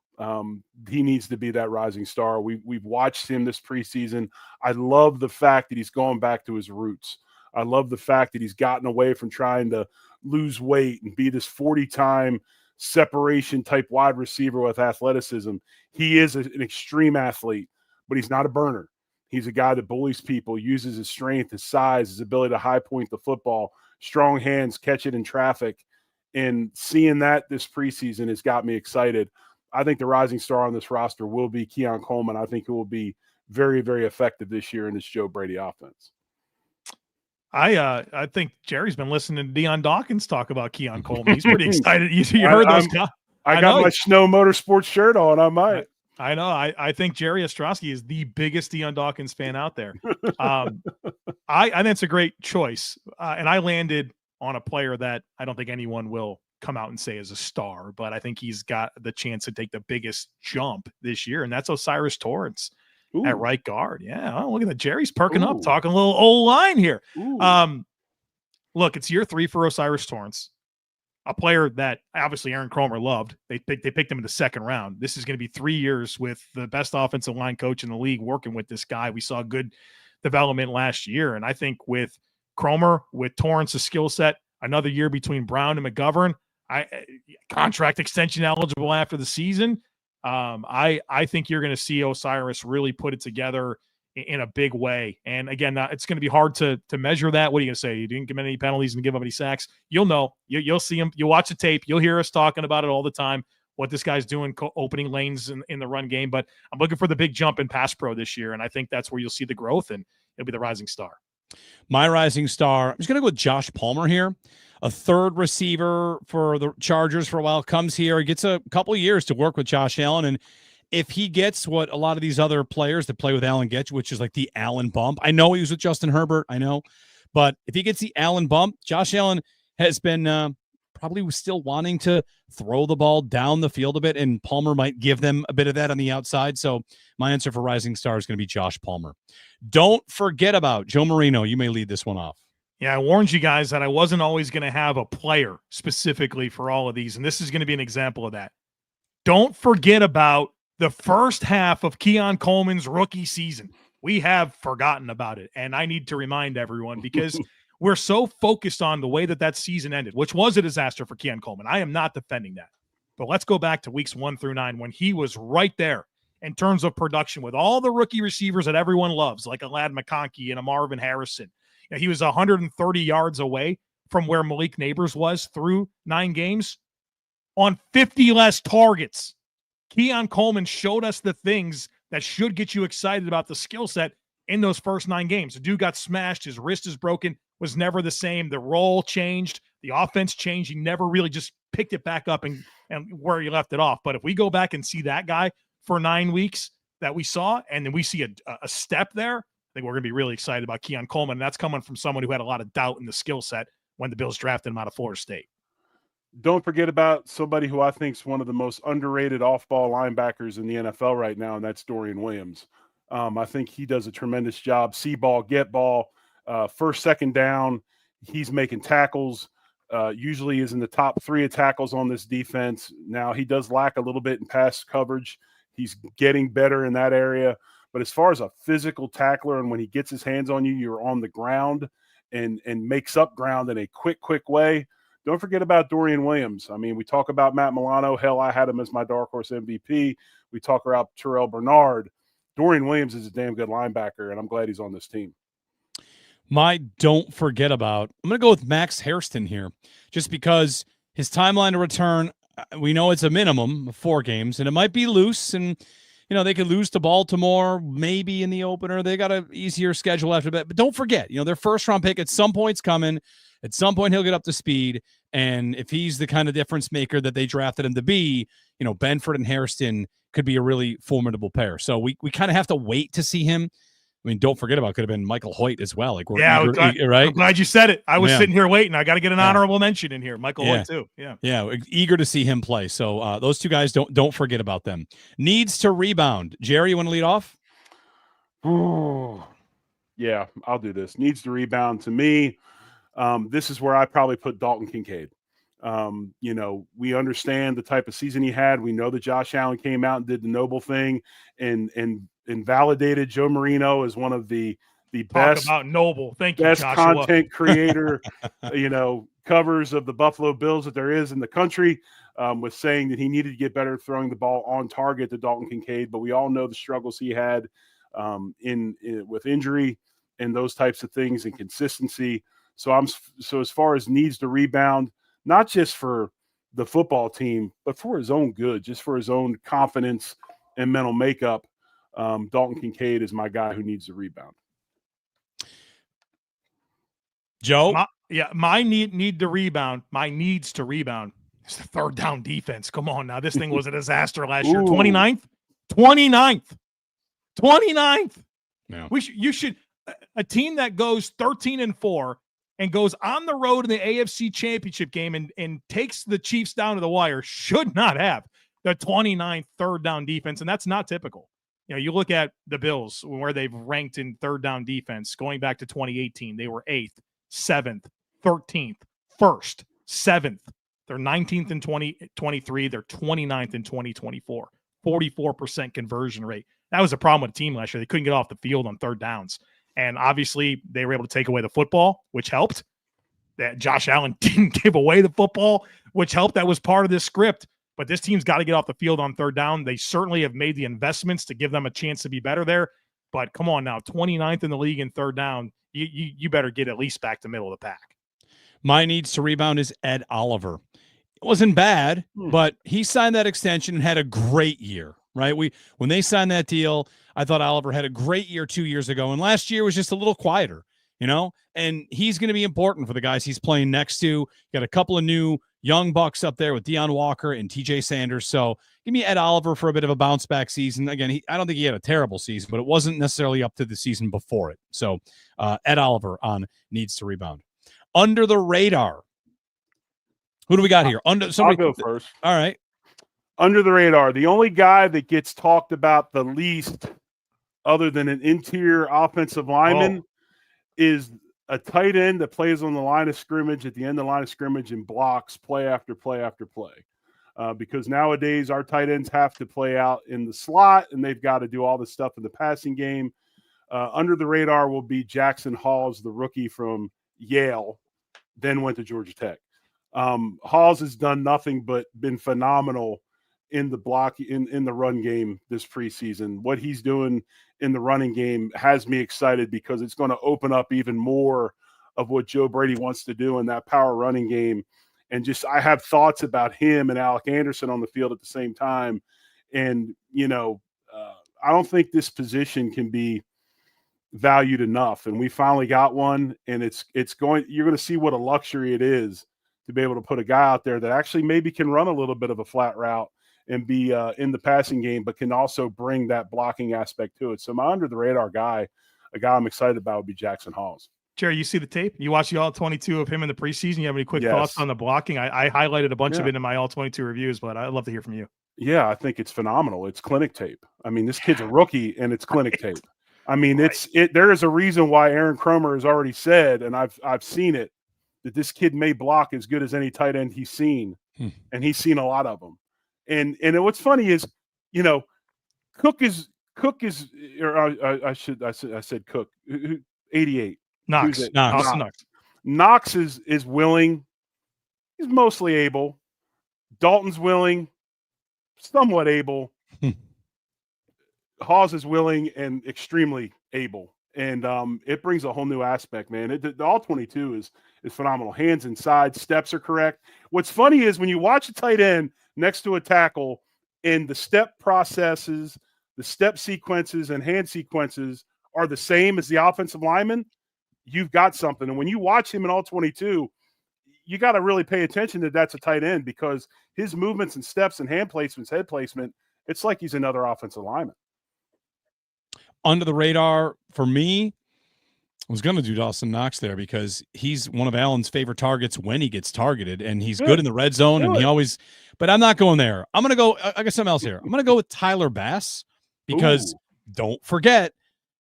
He needs to be that rising star. We've watched him this preseason. I love the fact that he's going back to his roots. I love the fact that he's gotten away from trying to lose weight and be this 40-time separation type wide receiver with athleticism. He is an extreme athlete, but he's not a burner. He's a guy that bullies people, uses his strength, his size, his ability to high point the football, strong hands, catch it in traffic. And seeing that this preseason has got me excited. I think the rising star on this roster will be Keon Coleman. I think it will be very, very effective this year in this Joe Brady offense. I think Jerry's been listening to Dion Dawkins talk about Keon Coleman. He's pretty excited. You heard those. I got my Snow Motorsports shirt on. I might. I know. I think Jerry Ostroski is the biggest Dion Dawkins fan out there. I think it's a great choice. And I landed on a player that I don't think anyone will come out and say is a star, but I think he's got the chance to take the biggest jump this year, and that's Osiris Torrance at right guard. Yeah, oh, look at that. Jerry's perking up, talking a little old line here. Look, it's year 3 for Osiris Torrance, a player that obviously Aaron Kromer loved. They picked him in the second round. This is going to be 3 years with the best offensive line coach in the league working with this guy. We saw good development last year, and I think with Kromer, with Torrance's skill set, another year between Brown and McGovern, contract extension eligible after the season. I think you're going to see Osiris really put it together in a big way. And again, it's going to be hard to measure that. What are you going to say? You didn't give him any penalties and give him any sacks. You'll know. You'll see him. You'll watch the tape. You'll hear us talking about it all the time, what this guy's doing, opening lanes in the run game. But I'm looking for the big jump in pass pro this year, and I think that's where you'll see the growth, and it'll be the rising star. My rising star, I'm just going to go with Josh Palmer here. A third receiver for the Chargers for a while, comes here, he gets a couple years to work with Josh Allen. And if he gets what a lot of these other players that play with Allen get, which is like the Allen bump. I know he was with Justin Herbert, I know. But if he gets the Allen bump, Josh Allen has been probably still wanting to throw the ball down the field a bit, and Palmer might give them a bit of that on the outside. So my answer for rising star is going to be Josh Palmer. Don't forget about Joe Marino. You may lead this one off. Yeah, I warned you guys that I wasn't always going to have a player specifically for all of these, and this is going to be an example of that. Don't forget about the first half of Keon Coleman's rookie season. We have forgotten about it, and I need to remind everyone because we're so focused on the way that season ended, which was a disaster for Keon Coleman. I am not defending that. But let's go back to weeks 1 through 9 when he was right there in terms of production with all the rookie receivers that everyone loves, like a Ladd McConkey and a Marvin Harrison. You know, he was 130 yards away from where Malik Neighbors was through 9 games on 50 less targets. Keon Coleman showed us the things that should get you excited about the skill set in those first 9 games. The dude got smashed. His wrist is broken, was never the same. The role changed. The offense changed. He never really just picked it back up and where he left it off. But if we go back and see that guy for 9 weeks that we saw, and then we see a step there, I think we're going to be really excited about Keon Coleman. And that's coming from someone who had a lot of doubt in the skill set when the Bills drafted him out of Florida State. Don't forget about somebody who I think is one of the most underrated off-ball linebackers in the NFL right now, and that's Dorian Williams. I think he does a tremendous job. See ball, get ball, first, second down. He's making tackles. Usually is in the top 3 of tackles on this defense. Now he does lack a little bit in pass coverage. He's getting better in that area. But as far as a physical tackler, and when he gets his hands on you, you're on the ground and makes up ground in a quick way. Don't forget about Dorian Williams. I mean, we talk about Matt Milano. Hell, I had him as my dark horse MVP. We talk about Terrell Bernard. Dorian Williams is a damn good linebacker, and I'm glad he's on this team. My don't forget about, I'm going to go with Max Hairston here, just because his timeline to return, we know it's a minimum of 4 games, and it might be loose, and they could lose to Baltimore maybe in the opener. They got an easier schedule after that. But don't forget, their first-round pick at some point's coming. At some point, he'll get up to speed, and if he's the kind of difference maker that they drafted him to be, Benford and Hairston could be a really formidable pair. So we kind of have to wait to see him. I mean, don't forget about could have been Michael Hoyt as well. Like, right? I'm glad you said it. I was sitting here waiting. I got to get an honorable mention in here. Michael Hoyt too. Yeah, eager to see him play. So those 2 guys, don't forget about them. Needs to rebound. Jerry, you want to lead off? Yeah, I'll do this. Needs to rebound. To me, this is where I probably put Dalton Kincaid. We understand the type of season he had. We know that Josh Allen came out and did the noble thing and validated Joe Marino as one of the best about noble. Thank you, best Joshua. Content creator, covers of the Buffalo Bills that there is in the country, was saying that he needed to get better throwing the ball on target to Dalton Kincaid. But we all know the struggles he had with injury and those types of things and consistency. So as far as needs to rebound, not just for the football team, but for his own good, just for his own confidence and mental makeup, Dalton Kincaid is my guy who needs to rebound. Joe? My need to rebound. My needs to rebound. It's the third down defense. Come on now. This thing was a disaster last year. 29th. Yeah. You should a team that goes 13-4 and goes on the road in the AFC Championship game and takes the Chiefs down to the wire should not have the 29th third down defense, and that's not typical. You look at the Bills, where they've ranked in third down defense going back to 2018. They were 8th, 7th, 13th, 1st, 7th. They're 19th in 2023. They're 29th in 2024. 44% conversion rate. That was a problem with the team last year. They couldn't get off the field on third downs. And obviously, they were able to take away the football, which helped. That Josh Allen didn't give away the football, which helped. That was part of this script. But this team's got to get off the field on third down. They certainly have made the investments to give them a chance to be better there. But come on now, 29th in the league in third down, you better get at least back to middle of the pack. My needs to rebound is Ed Oliver. It wasn't bad, but he signed that extension and had a great year, right? When they signed that deal, I thought Oliver had a great year 2 years ago, and last year was just a little quieter, and he's going to be important for the guys he's playing next to. Got a couple of new young bucks up there with Deion Walker and TJ Sanders. So give me Ed Oliver for a bit of a bounce back season. Again, I don't think he had a terrible season, but it wasn't necessarily up to the season before it. So Ed Oliver on needs to rebound. Under the radar. Who do we got here? I'll go first. All right. Under the radar. The only guy that gets talked about the least other than an interior offensive lineman is a tight end that plays on the line of scrimmage at the end of the line of scrimmage and blocks play after play after play. Because nowadays our tight ends have to play out in the slot and they've got to do all this stuff in the passing game. Under the radar will be Jackson Halls, the rookie from Yale, then went to Georgia Tech. Halls has done nothing but been phenomenal in the block in the run game this preseason. What he's doing in the running game has me excited because it's going to open up even more of what Joe Brady wants to do in that power running game. And just I have thoughts about him and Alec Anderson on the field at the same time. And, I don't think this position can be valued enough. And we finally got one, and you're going to see what a luxury it is to be able to put a guy out there that actually maybe can run a little bit of a flat route and be in the passing game, but can also bring that blocking aspect to it. So my under the radar guy, a guy I'm excited about, would be Jackson Halls. Jerry, you see the tape? You watched the all-22 of him in the preseason. You have any quick thoughts on the blocking? I highlighted a bunch of it in my all-22 reviews, but I'd love to hear from you. Yeah, I think it's phenomenal. It's clinic tape. I mean, this kid's a rookie, and it's clinic tape. I mean, there is a reason why Aaron Cromer has already said, and I've seen it, that this kid may block as good as any tight end he's seen, and he's seen a lot of them. And what's funny is, Cook is, or I said Cook, 88. Knox. Knox is willing. He's mostly able. Dalton's willing, somewhat able. Hawes is willing and extremely able. And it brings a whole new aspect, man. The all 22 is phenomenal. Hands inside, steps are correct. What's funny is when you watch a tight end next to a tackle, and the step processes, the step sequences and hand sequences are the same as the offensive lineman, you've got something. And when you watch him in all 22, you got to really pay attention that that's a tight end, because his movements and steps and hand placements, head placement, it's like he's another offensive lineman. Under the radar for me, I was going to do Dawson Knox there because he's one of Allen's favorite targets when he gets targeted, and he's good in the red zone, and he always – but I'm not going there. I'm going to go – I got something else here. I'm going to go with Tyler Bass because don't forget,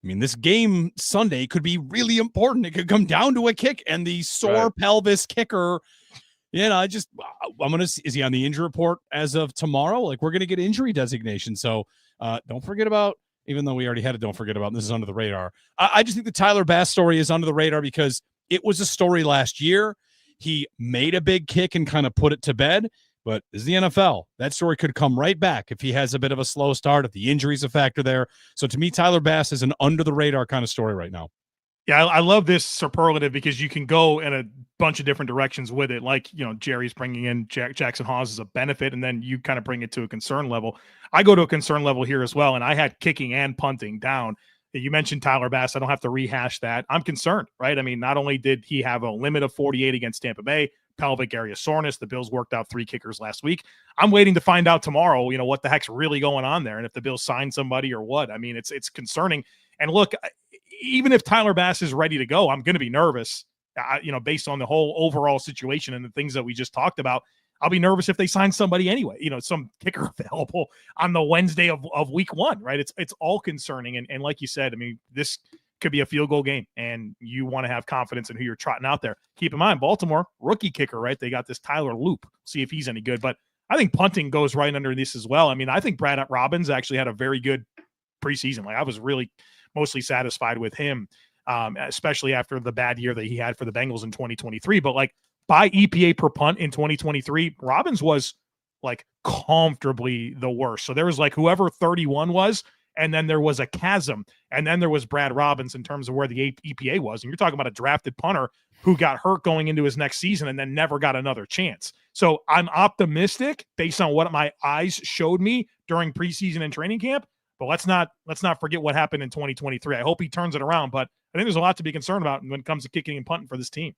I mean, this game Sunday could be really important. It could come down to a kick, and the sore pelvis kicker – I'm going to – is he on the injury report as of tomorrow? Like, we're going to get injury designation. So don't forget about – even though we already had it, don't forget about this is under the radar. I just think the Tyler Bass story is under the radar because it was a story last year. He made a big kick and kind of put it to bed, but this is the NFL. That story could come right back if he has a bit of a slow start, if the injury's a factor there. So to me, Tyler Bass is an under the radar kind of story right now. Yeah, I love this superlative because you can go in a bunch of different directions with it. Like, Jerry's bringing in Jackson Hawes as a benefit, and then you kind of bring it to a concern level. I go to a concern level here as well, and I had kicking and punting down. You mentioned Tyler Bass. I don't have to rehash that. I'm concerned, right? I mean, not only did he have a limit of 48 against Tampa Bay, pelvic area soreness, the Bills worked out 3 kickers last week. I'm waiting to find out tomorrow, what the heck's really going on there, and if the Bills signed somebody or what. I mean, it's concerning. And look, even if Tyler Bass is ready to go, I'm going to be nervous, based on the whole overall situation and the things that we just talked about. I'll be nervous if they sign somebody anyway, some kicker available on the Wednesday of week 1, right? It's all concerning. And like you said, I mean, this could be a field goal game, and you want to have confidence in who you're trotting out there. Keep in mind, Baltimore, rookie kicker, right? They got this Tyler Loop. See if he's any good. But I think punting goes right under this as well. I mean, I think Brad Robbins actually had a very good preseason. Like, I was really mostly satisfied with him, especially after the bad year that he had for the Bengals in 2023. But like, by EPA per punt in 2023, Robbins was like comfortably the worst. So there was like whoever 31 was, and then there was a chasm, and then there was Brad Robbins in terms of where the EPA was. And you're talking about a drafted punter who got hurt going into his next season and then never got another chance. So I'm optimistic based on what my eyes showed me during preseason and training camp. But let's not forget what happened in 2023. I hope he turns it around, but I think there's a lot to be concerned about when it comes to kicking and punting for this team.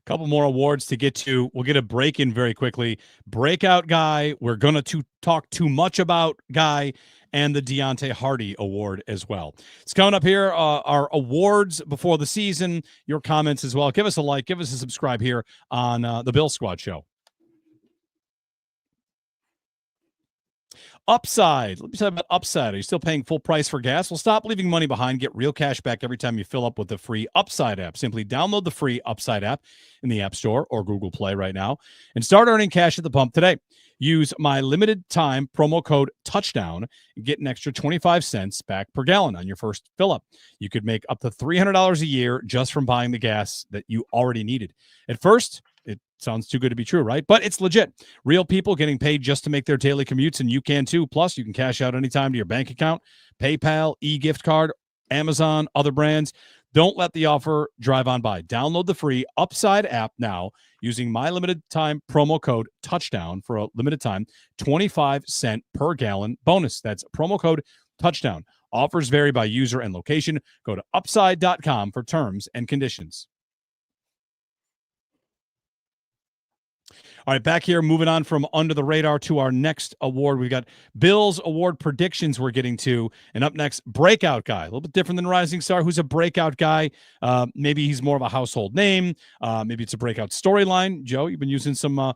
Couple more awards to get to. We'll get a break in very quickly. Breakout Guy. We're going to talk too much about Guy, and the Deonte Hardy Award as well. It's coming up here. Our awards before the season. Your comments as well. Give us a like. Give us a subscribe here on the Bill Squad Show. Upside. Let me talk about Upside. Are you still paying full price for gas? Well, stop leaving money behind. Get real cash back every time you fill up with the free Upside app. Simply download the free Upside app in the App Store or Google Play right now and start earning cash at the pump today. Use my limited time promo code TOUCHDOWN and get an extra 25 cents back per gallon on your first fill up. You could make up to $300 a year just from buying the gas that you already needed. At first, it sounds too good to be true, right? But it's legit. Real people getting paid just to make their daily commutes, and you can too. Plus, you can cash out anytime to your bank account, PayPal, e-gift card, Amazon, other brands. Don't let the offer drive on by. Download the free Upside app now using my limited time promo code TOUCHDOWN for a limited time, 25 cent per gallon bonus. That's promo code TOUCHDOWN. Offers vary by user and location. Go to upside.com for terms and conditions. All right, back here, moving on from under the radar to our next award. We've got Bills award predictions we're getting to. And up next, Breakout Guy. A little bit different than Rising Star. Who's a breakout guy? Maybe he's more of a household name. Maybe it's a breakout storyline. Joe, you've been using some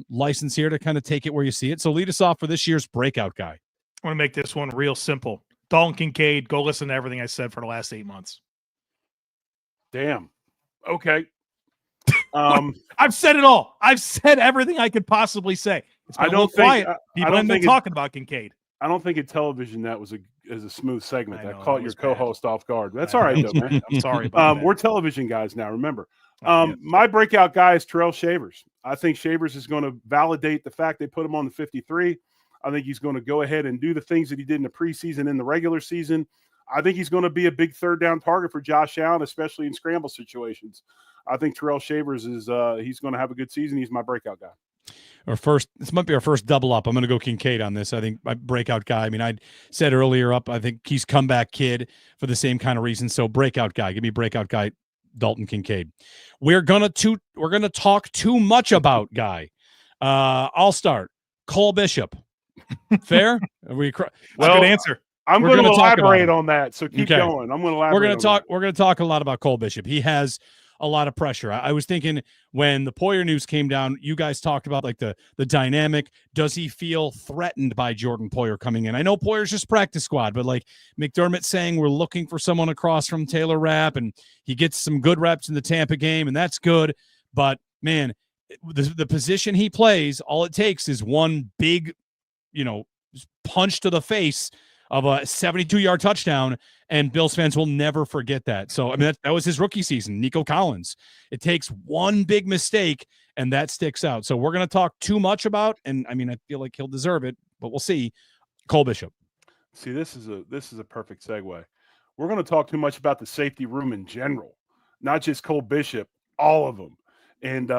license here to kind of take it where you see it. So lead us off for this year's Breakout Guy. I want to make this one real simple. Dalton Kincaid, go listen to everything I said for the last 8 months. Damn. Okay. I've said it all. I've said everything I could possibly say. It's been a little quiet. People haven't been talking about Kincaid. I don't think in television that was a smooth segment. I know, that caught your co-host off guard. That's all right, though, man. I'm sorry about that. We're television guys now, remember. My breakout guy is Terrell Shavers. I think Shavers is going to validate the fact they put him on the 53. I think he's going to go ahead and do the things that he did in the preseason, in the regular season. I think he's going to be a big third down target for Josh Allen, especially in scramble situations. I think Terrell Shavers is he's going to have a good season. He's my breakout guy. This might be our first double up. I'm going to go Kincaid on this. I think my breakout guy. I mean, I said earlier up, I think he's comeback kid for the same kind of reason. So breakout guy, give me breakout guy, Dalton Kincaid. We're gonna talk too much about guy. I'll start. Cole Bishop. Fair? Good answer. I'm going to elaborate on that. So keep going. I'm going to elaborate. We're going to talk a lot about Cole Bishop. He has a lot of pressure. I was thinking when the Poyer news came down, you guys talked about like the dynamic. Does he feel threatened by Jordan Poyer coming in? I know Poyer's just practice squad, but like McDermott saying we're looking for someone across from Taylor Rapp, and he gets some good reps in the Tampa game, and that's good. But man, the position he plays, all it takes is one big, punch to the face of a 72-yard touchdown, and Bills fans will never forget that. So, I mean, that was his rookie season, Nico Collins. It takes one big mistake, and that sticks out. So we're going to talk too much about, and I mean, I feel like he'll deserve it, but we'll see, Cole Bishop. See, this is a perfect segue. We're going to talk too much about the safety room in general, not just Cole Bishop, all of them. And,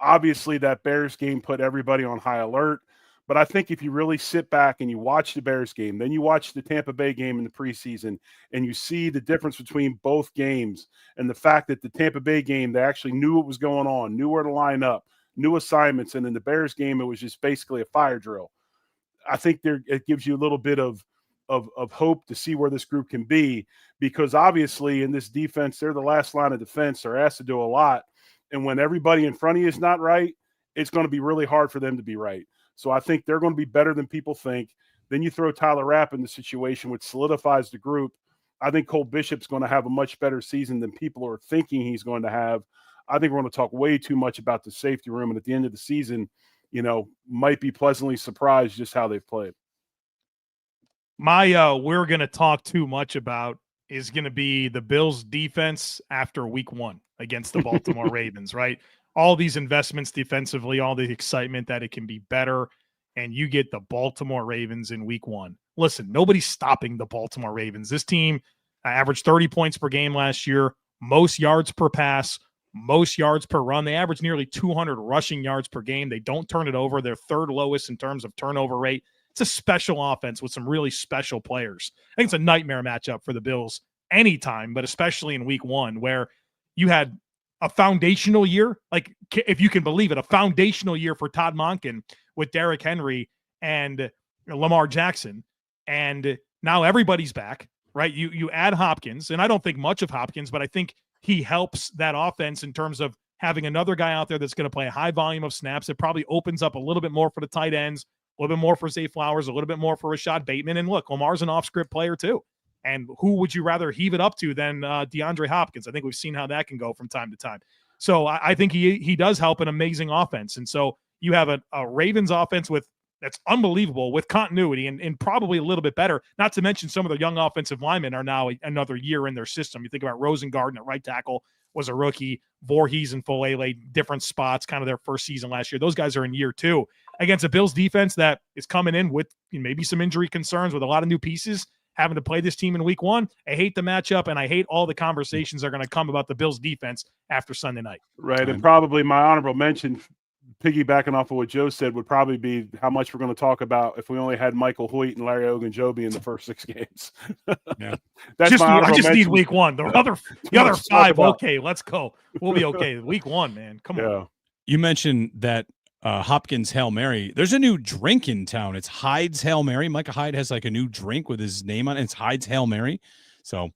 obviously that Bears game put everybody on high alert. But I think if you really sit back and you watch the Bears game, then you watch the Tampa Bay game in the preseason, and you see the difference between both games and the fact that the Tampa Bay game, they actually knew what was going on, knew where to line up, new assignments. And in the Bears game, it was just basically a fire drill. I think it gives you a little bit of hope to see where this group can be, because obviously in this defense, they're the last line of defense. They're asked to do a lot. And when everybody in front of you is not right, it's going to be really hard for them to be right. So I think they're going to be better than people think. Then you throw Tyler Rapp in the situation, which solidifies the group. I think Cole Bishop's going to have a much better season than people are thinking he's going to have. I think we're going to talk way too much about the safety room. And at the end of the season, might be pleasantly surprised just how they've played. We're going to talk too much about is going to be the Bills defense after week 1 against the Baltimore Ravens, right? All these investments defensively, all the excitement that it can be better, and you get the Baltimore Ravens in week 1. Listen, nobody's stopping the Baltimore Ravens. This team averaged 30 points per game last year, most yards per pass, most yards per run. They average nearly 200 rushing yards per game. They don't turn it over. They're third lowest in terms of turnover rate. It's a special offense with some really special players. I think it's a nightmare matchup for the Bills anytime, but especially in week 1, where you had a foundational year, like if you can believe it, a foundational year for Todd Monken with Derrick Henry and Lamar Jackson. And now everybody's back, right? You add Hopkins, and I don't think much of Hopkins, but I think he helps that offense in terms of having another guy out there that's going to play a high volume of snaps. It probably opens up a little bit more for the tight ends, a little bit more for Zay Flowers, a little bit more for Rashad Bateman. And look, Lamar's an off-script player too. And who would you rather heave it up to than DeAndre Hopkins? I think we've seen how that can go from time to time. So I think he does help an amazing offense. And so you have a Ravens offense that's unbelievable with continuity and probably a little bit better, not to mention some of the young offensive linemen are now another year in their system. You think about Rosengarten at right tackle was a rookie, Voorhees and Folele, different spots, kind of their first season last year. Those guys are in year 2 against a Bills defense that is coming in with maybe some injury concerns with a lot of new pieces, having to play this team in week 1. I hate the matchup, and I hate all the conversations that are going to come about the Bills defense after Sunday night. Right, and probably my honorable mention, piggybacking off of what Joe said, would probably be how much we're going to talk about if we only had Michael Hoyt and Larry Ogunjobi in the first 6 games. Yeah, I just need week 1. The other 5, okay, let's go. We'll be okay. Week 1, man, come on. You mentioned that Hopkins Hail Mary. There's a new drink in town. It's Hyde's Hail Mary. Micah Hyde has like a new drink with his name on it. It's Hyde's Hail Mary. So,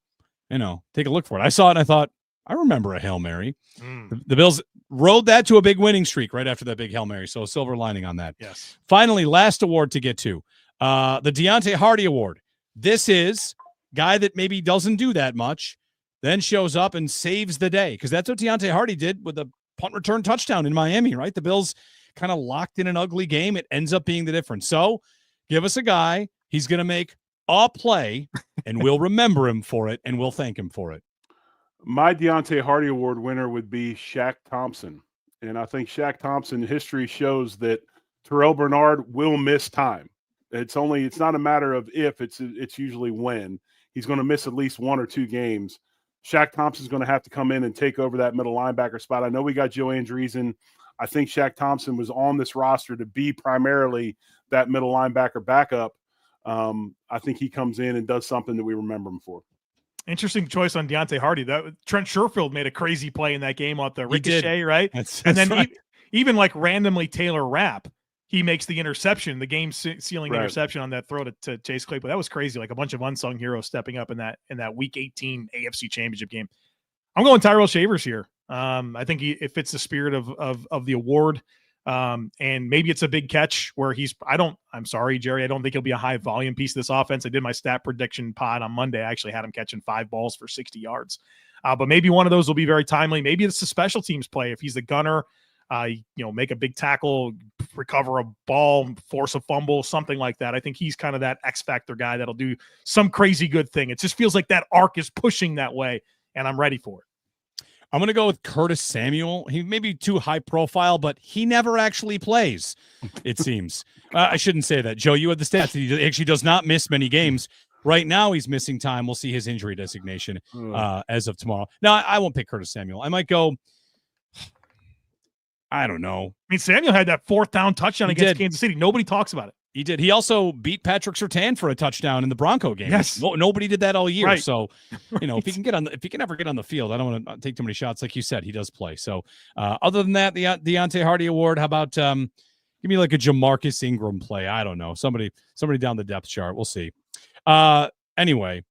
take a look for it. I saw it and I thought, I remember a Hail Mary. The Bills rode that to a big winning streak right after that big Hail Mary. So a silver lining on that. Yes. Finally, last award to get to, the Deonte Hardy Award. This is guy that maybe doesn't do that much, then shows up and saves the day, because that's what Deonte Hardy did with the punt return touchdown in Miami, right? The Bills kind of locked in an ugly game. It ends up being the difference. So give us a guy. He's going to make a play, and we'll remember him for it, and we'll thank him for it. My Deonte Hardy Award winner would be Shaq Thompson. And I think Shaq Thompson history shows that Terrell Bernard will miss time. It's not a matter of if, it's usually when. He's going to miss at least 1 or 2 games. Shaq Thompson's going to have to come in and take over that middle linebacker spot. I know we got Joe Andreessen. I think Shaq Thompson was on this roster to be primarily that middle linebacker backup. I think he comes in and does something that we remember him for. Interesting choice on Deonte Hardy. That Trent Sherfield made a crazy play in that game off the ricochet, right? That's then right. Even like randomly Taylor Rapp, he makes the interception, the game-sealing interception on that throw to Chase Claypool. That was crazy. Like a bunch of unsung heroes stepping up in that Week 18 AFC Championship game. I'm going Tyrell Shavers here. I think it fits the spirit of the award. And maybe it's a big catch where I'm sorry, Jerry, I don't think he'll be a high volume piece of this offense. I did my stat prediction pod on Monday. I actually had him catching 5 balls for 60 yards. But maybe one of those will be very timely. Maybe it's a special teams play. If he's the gunner, make a big tackle, recover a ball, force a fumble, something like that. I think he's kind of that X factor guy that'll do some crazy good thing. It just feels like that arc is pushing that way, and I'm ready for it. I'm going to go with Curtis Samuel. He may be too high profile, but he never actually plays, it seems. I shouldn't say that. Joe, you had the stats. He actually does not miss many games. Right now, he's missing time. We'll see his injury designation as of tomorrow. Now, I won't pick Curtis Samuel. I might go, I don't know. I mean, Samuel had that 4th down touchdown against Kansas City. Nobody talks about it. He did. He also beat Patrick Surtain for a touchdown in the Bronco game. Yes. Nobody did that all year. Right. So, if he can ever get on the field, I don't want to take too many shots. Like you said, he does play. So, other than that, the Deonte Hardy Award, how about give me like a Jamarcus Ingram play? I don't know. Somebody down the depth chart. We'll see. Anyway,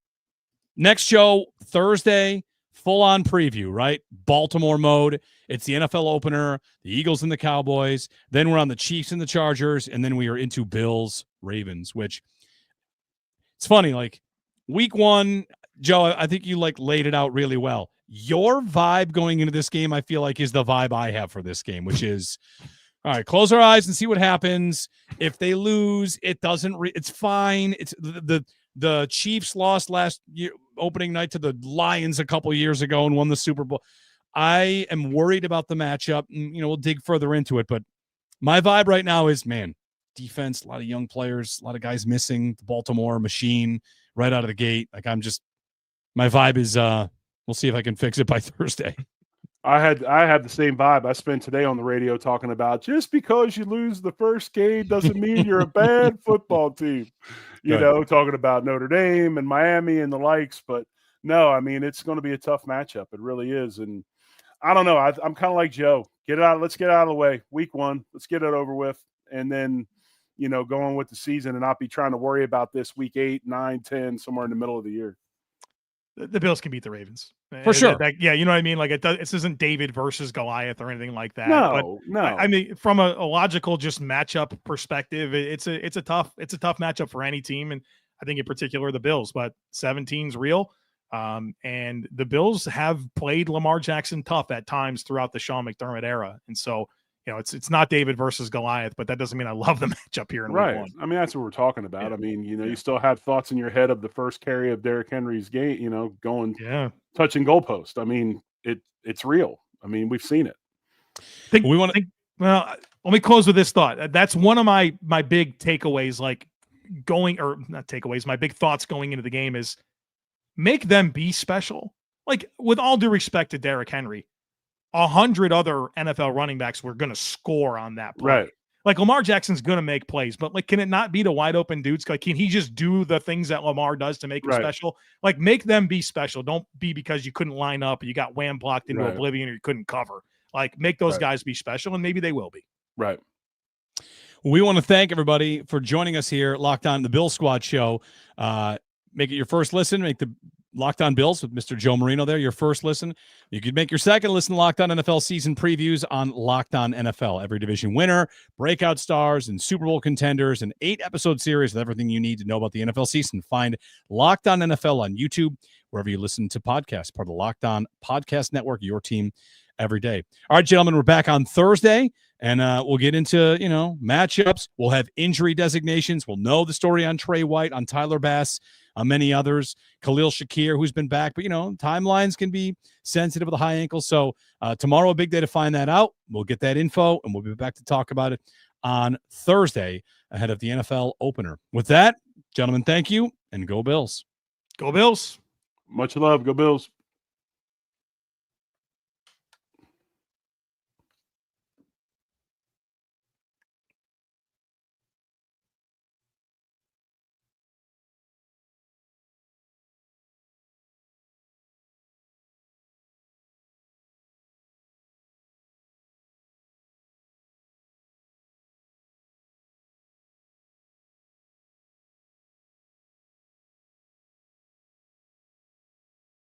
next show, Thursday, full-on preview, right? Baltimore mode. It's the NFL opener, the Eagles and the Cowboys. Then we're on the Chiefs and the Chargers, and then we are into Bills, Ravens, which it's funny. Like week 1, Joe, I think you laid it out really well. Your vibe going into this game, I feel like, is the vibe I have for this game, which is, all right, close our eyes and see what happens. If they lose, it doesn't. It's fine. It's the Chiefs lost last year, opening night to the Lions a couple years ago and won the Super Bowl. I am worried about the matchup. We'll dig further into it, but my vibe right now is, man, defense, a lot of young players, a lot of guys missing, the Baltimore machine right out of the gate. Like my vibe is, we'll see if I can fix it by Thursday. I had the same vibe. I spent today on the radio talking about just because you lose the first game doesn't mean you're a bad football team. Talking about Notre Dame and Miami and the likes. But no, I mean, it's going to be a tough matchup. It really is. And I don't know. I'm kind of like Joe. Get it out. Let's get it out of the way. Week 1. Let's get it over with. And then, go on with the season and not be trying to worry about this week 8, 9, 10, somewhere in the middle of the year. The Bills can beat the Ravens. For sure. Yeah, you know what I mean? Like this isn't David versus Goliath or anything like that. No. I mean, from a logical just matchup perspective, it's a tough matchup for any team, and I think in particular the Bills. But 17's real, and the Bills have played Lamar Jackson tough at times throughout the Sean McDermott era, and so it's not David versus Goliath, but that doesn't mean I love the matchup here in week 1. I mean, that's what we're talking about. Yeah. I mean, you still have thoughts in your head of the first carry of Derrick Henry's game, going touching goalpost. I mean, it's real. I mean, we've seen it. Well, let me close with this thought. That's one of my big takeaways, my big thoughts going into the game is make them be special. Like, with all due respect to Derrick Henry, 100 other NFL running backs were going to score on that play. Right. Like, Lamar Jackson's going to make plays, but can it not be the wide open dudes? Like, can he just do the things that Lamar does to make him special? Like, make them be special. Don't be because you couldn't line up, or you got wham blocked into oblivion, or you couldn't cover. Like, make those guys be special, and maybe they will be. Right. We want to thank everybody for joining us here, Locked On the Bill Squad show. Make it your first listen. Make the Locked On Bills with Mr. Joe Marino there your first listen. You could make your second listen to Locked On NFL season previews on Locked On NFL. Every division winner, breakout stars, and Super Bowl contenders. An 8-episode series with everything you need to know about the NFL season. Find Locked On NFL on YouTube, wherever you listen to podcasts. Part of the Locked On Podcast Network, your team every day. All right, gentlemen, we're back on Thursday, and we'll get into, matchups. We'll have injury designations. We'll know the story on Trey White, on Tyler Bass, on many others. Khalil Shakir, who's been back, but, timelines can be sensitive with a high ankle. So tomorrow, a big day to find that out. We'll get that info, and we'll be back to talk about it on Thursday ahead of the NFL opener. With that, gentlemen, thank you, and go Bills. Go Bills. Much love. Go Bills.